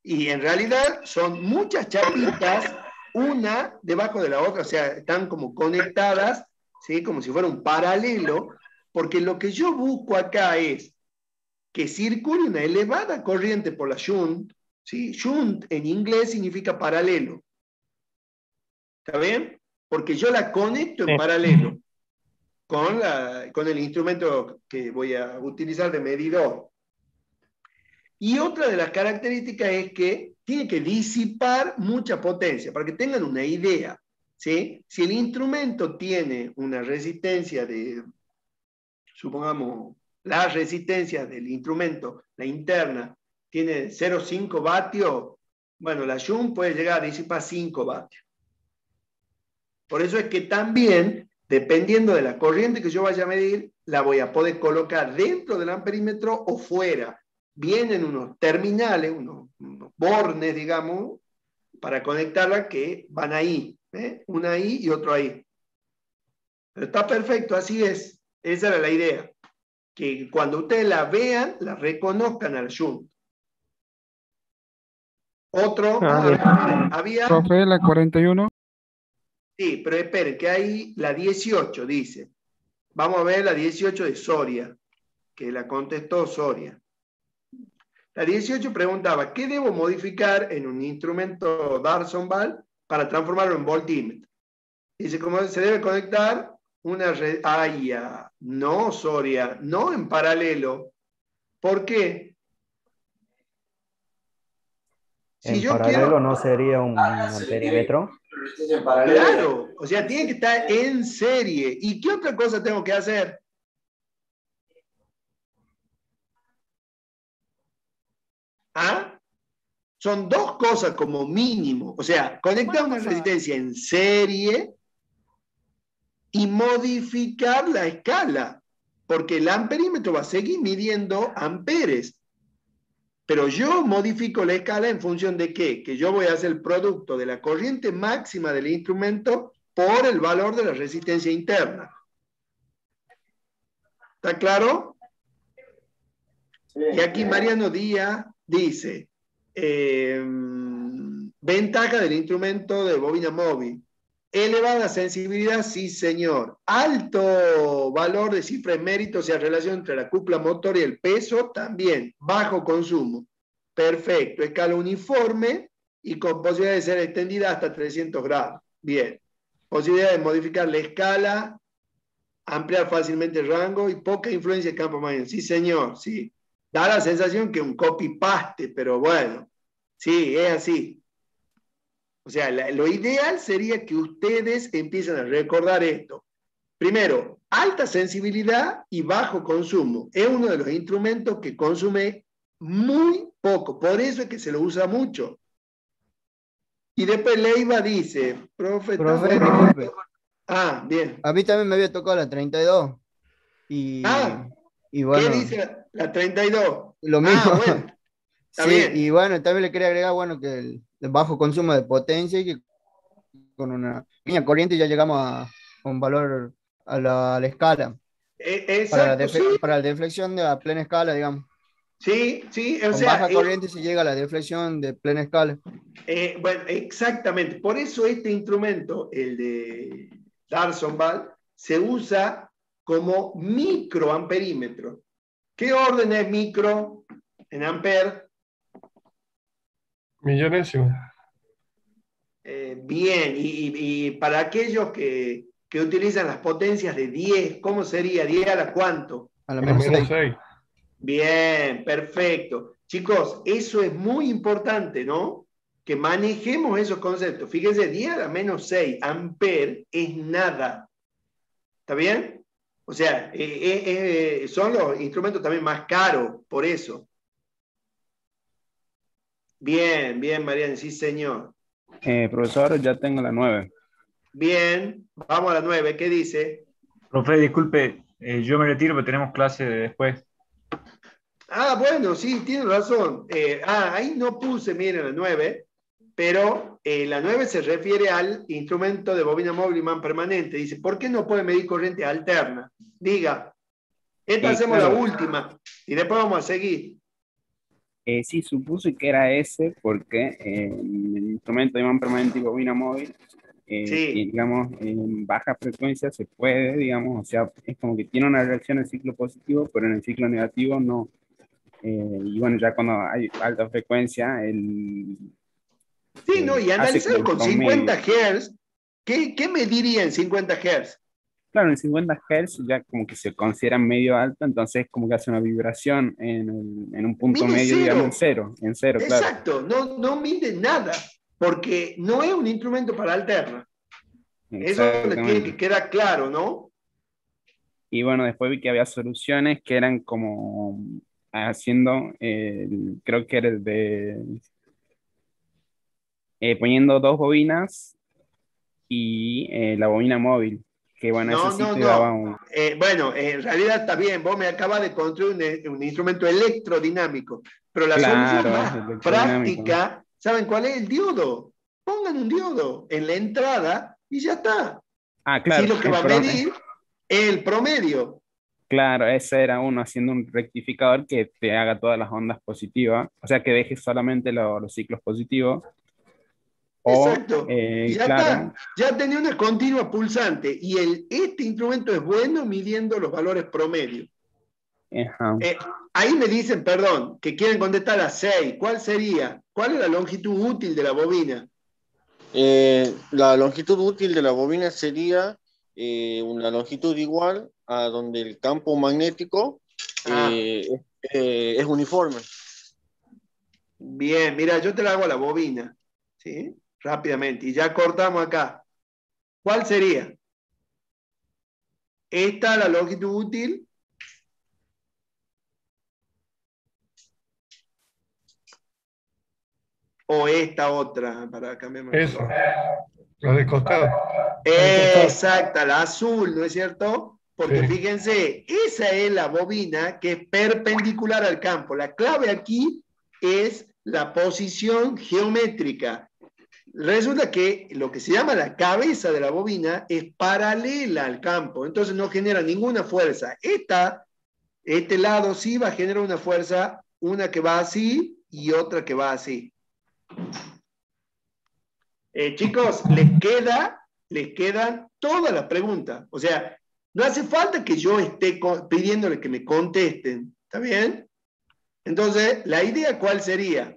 Y en realidad son muchas chapitas, una debajo de la otra, o sea, están como conectadas, ¿sí? Como si fuera un paralelo, porque lo que yo busco acá es que circule una elevada corriente por la shunt, ¿sí? Shunt en inglés significa paralelo. ¿Está bien? Porque yo la conecto en paralelo con el instrumento que voy a utilizar de medidor. Y otra de las características es que tiene que disipar mucha potencia, para que tengan una idea, ¿sí? Si el instrumento tiene una resistencia de, supongamos, la resistencia del instrumento, la interna, tiene 0,5 vatios, bueno, la Shunt puede llegar a disipar 5 vatios. Por eso es que también, dependiendo de la corriente que yo vaya a medir, la voy a poder colocar dentro del amperímetro o fuera. Vienen unos terminales, unos bornes, digamos, para conectarla que van ahí. Una ahí y otro ahí. Pero está perfecto, así es. Esa era la idea. Que cuando ustedes la vean, la reconozcan al Shunt. Otro, había... Profe, la 41. Sí, pero esperen, que hay la 18, dice. Vamos a ver la 18 de Soria, que la contestó Soria. La 18 preguntaba, ¿qué debo modificar en un instrumento D'Arsonval para transformarlo en voltímetro? Dice, ¿cómo se debe conectar? Una red... no, Soria, no en paralelo. ¿Por qué? Si En yo paralelo quiero... no sería un amperímetro. Claro, o sea, tiene que estar en serie. ¿Y qué otra cosa tengo que hacer? ¿Ah? Son dos cosas como mínimo. O sea, conectar una resistencia en serie y modificar la escala. Porque el amperímetro va a seguir midiendo amperes. Pero yo modifico la escala en función de ¿qué? Que yo voy a hacer el producto de la corriente máxima del instrumento por el valor de la resistencia interna. ¿Está claro? Sí. Y aquí Mariano Díaz dice, ventaja del instrumento de bobina móvil. Elevada sensibilidad, sí señor. Alto valor de cifra de mérito, o sea, relación entre la cúpula motor y el peso, también. Bajo consumo. Perfecto. Escala uniforme y con posibilidad de ser extendida hasta 300 grados. Bien. Posibilidad de modificar la escala, ampliar fácilmente el rango y poca influencia de campo magnético. Sí señor, sí. Da la sensación que un copy-paste, pero bueno. Sí, es así. O sea, lo ideal sería que ustedes empiecen a recordar esto. Primero, alta sensibilidad y bajo consumo. Es uno de los instrumentos que consume muy poco. Por eso es que se lo usa mucho. Y después Leiva dice, profe, disculpe. Bien. A mí también me había tocado la 32. Y bueno, ¿qué dice la 32? Lo mismo. Bueno. Está sí, bien. y bueno, también le quería agregar, bueno, que el bajo consumo de potencia y que con una pequeña corriente ya llegamos a un valor a la escala. Exacto, para la deflexión de la plena escala, digamos. Sí, sí, o con sea... baja corriente se llega a la deflexión de plena escala. Bueno, exactamente. Por eso este instrumento, el de D'Arsonval, se usa como microamperímetro. ¿Qué orden es micro en amper? Millonésimo. Bien, y para aquellos que utilizan las potencias de 10, ¿cómo sería? ¿10 a la cuánto? A la menos 6. Bien, perfecto. Chicos, eso es muy importante, ¿no? Que manejemos esos conceptos. Fíjense, 10 a la menos 6 amper es nada. ¿Está bien? O sea, son los instrumentos también más caros, por eso. Bien, bien, Mariana, sí, señor. Profesor, ya tengo la 9. Bien, vamos a la 9. ¿Qué dice? Profe, disculpe, yo me retiro, pero tenemos clase después. Bueno, sí, tiene razón. Ahí no puse, miren, la 9, pero la 9 se refiere al instrumento de bobina móvil imán permanente. Dice, ¿por qué no puede medir corriente alterna? Diga. Esta hacemos claro. La última y después vamos a seguir. Sí, supuse que era ese porque el instrumento de imán permanente y bobina móvil, digamos, en baja frecuencia se puede, digamos, o sea, es como que tiene una reacción en ciclo positivo, pero en el ciclo negativo no. Y bueno, ya cuando hay alta frecuencia, Sí, no, y analizar con 50 Hz, ¿qué mediría en 50 Hz? Claro, en 50 Hz ya como que se considera medio alto, entonces como que hace una vibración en un punto mide medio, cero. Digamos, en cero, claro. Exacto, no mide nada, porque no es un instrumento para alterna. Eso le tiene que quedar claro, ¿no? Y bueno, después vi que había soluciones que eran como haciendo, creo que era poniendo dos bobinas y la bobina móvil, que bueno, eso No, sí no, te daba no. Bueno, en realidad está bien, vos me acabas de construir un instrumento electrodinámico, pero la solución Claro, es más electrodinámico. práctica, ¿saben cuál es? El diodo. Pongan un diodo en la entrada y ya está. Ah, Si claro, lo que va a medir es el promedio. claro, ese era uno haciendo un rectificador que te haga todas las ondas positivas, o sea, que dejes solamente los ciclos positivos. O, Exacto. Y ya claro, está. Ya tenía una continua pulsante. Y este instrumento es bueno midiendo los valores promedio. ajá. Ahí me dicen, perdón, que quieren contestar a 6. ¿Cuál sería? ¿Cuál es la longitud útil de la bobina? La longitud útil de la bobina sería una longitud igual a donde el campo magnético es uniforme. Bien, mira, yo te la hago a la bobina, ¿sí? Rápidamente. Y ya cortamos acá. ¿Cuál sería? ¿Esta la longitud útil? ¿O esta otra? Para cambiar Eso, la de costado. Exacta, la azul, ¿no es cierto? Porque Sí. fíjense, esa es la bobina que es perpendicular al campo. La clave aquí es la posición geométrica. Resulta que lo que se llama la cabeza de la bobina es paralela al campo, entonces no genera ninguna fuerza. Este lado sí va a generar una fuerza, una que va así y otra que va así. Chicos, les quedan todas las preguntas. O sea, no hace falta que yo esté pidiéndole que me contesten. ¿Está bien? Entonces, ¿la idea cuál sería?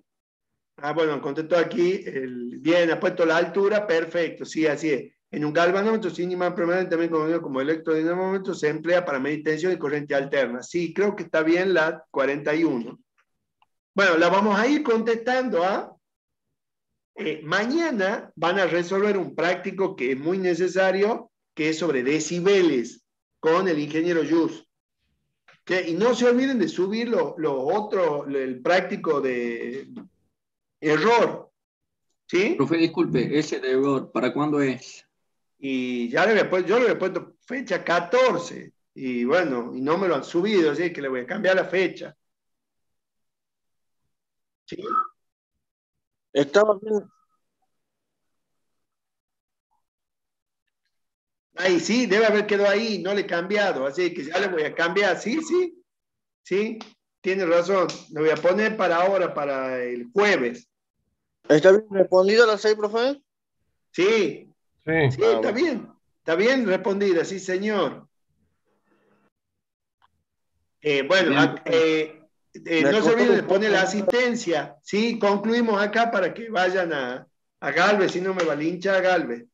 Ah, bueno, contestó aquí. Bien, ha puesto la altura. Perfecto. Sí, así es. En un galvanómetro sin imán permanente, también conocido como electrodinamómetro, se emplea para medir tensión y corriente alterna. Sí, creo que está bien la 41. Bueno, la vamos a ir contestando, ¿ah? Mañana van a resolver un práctico que es muy necesario, que es sobre decibeles, con el ingeniero Yus. Y no se olviden de subir el práctico de error. ¿Sí? Profe, disculpe, ese de error, ¿para cuándo es? Y ya yo le había puesto fecha 14. Y bueno, y no me lo han subido, así que le voy a cambiar la fecha. ¿Sí? Estaba bien. Ahí sí, debe haber quedado ahí, no le he cambiado, así que ya le voy a cambiar. Sí, tiene razón. Lo voy a poner para ahora, para el jueves. ¿Está bien respondido a las 6, profe? Sí, está bien. Está bien respondida, sí, señor. Bueno, no se olviden de poner la asistencia. Sí, concluimos acá para que vayan a Galvez, si no me va a linchar Galvez.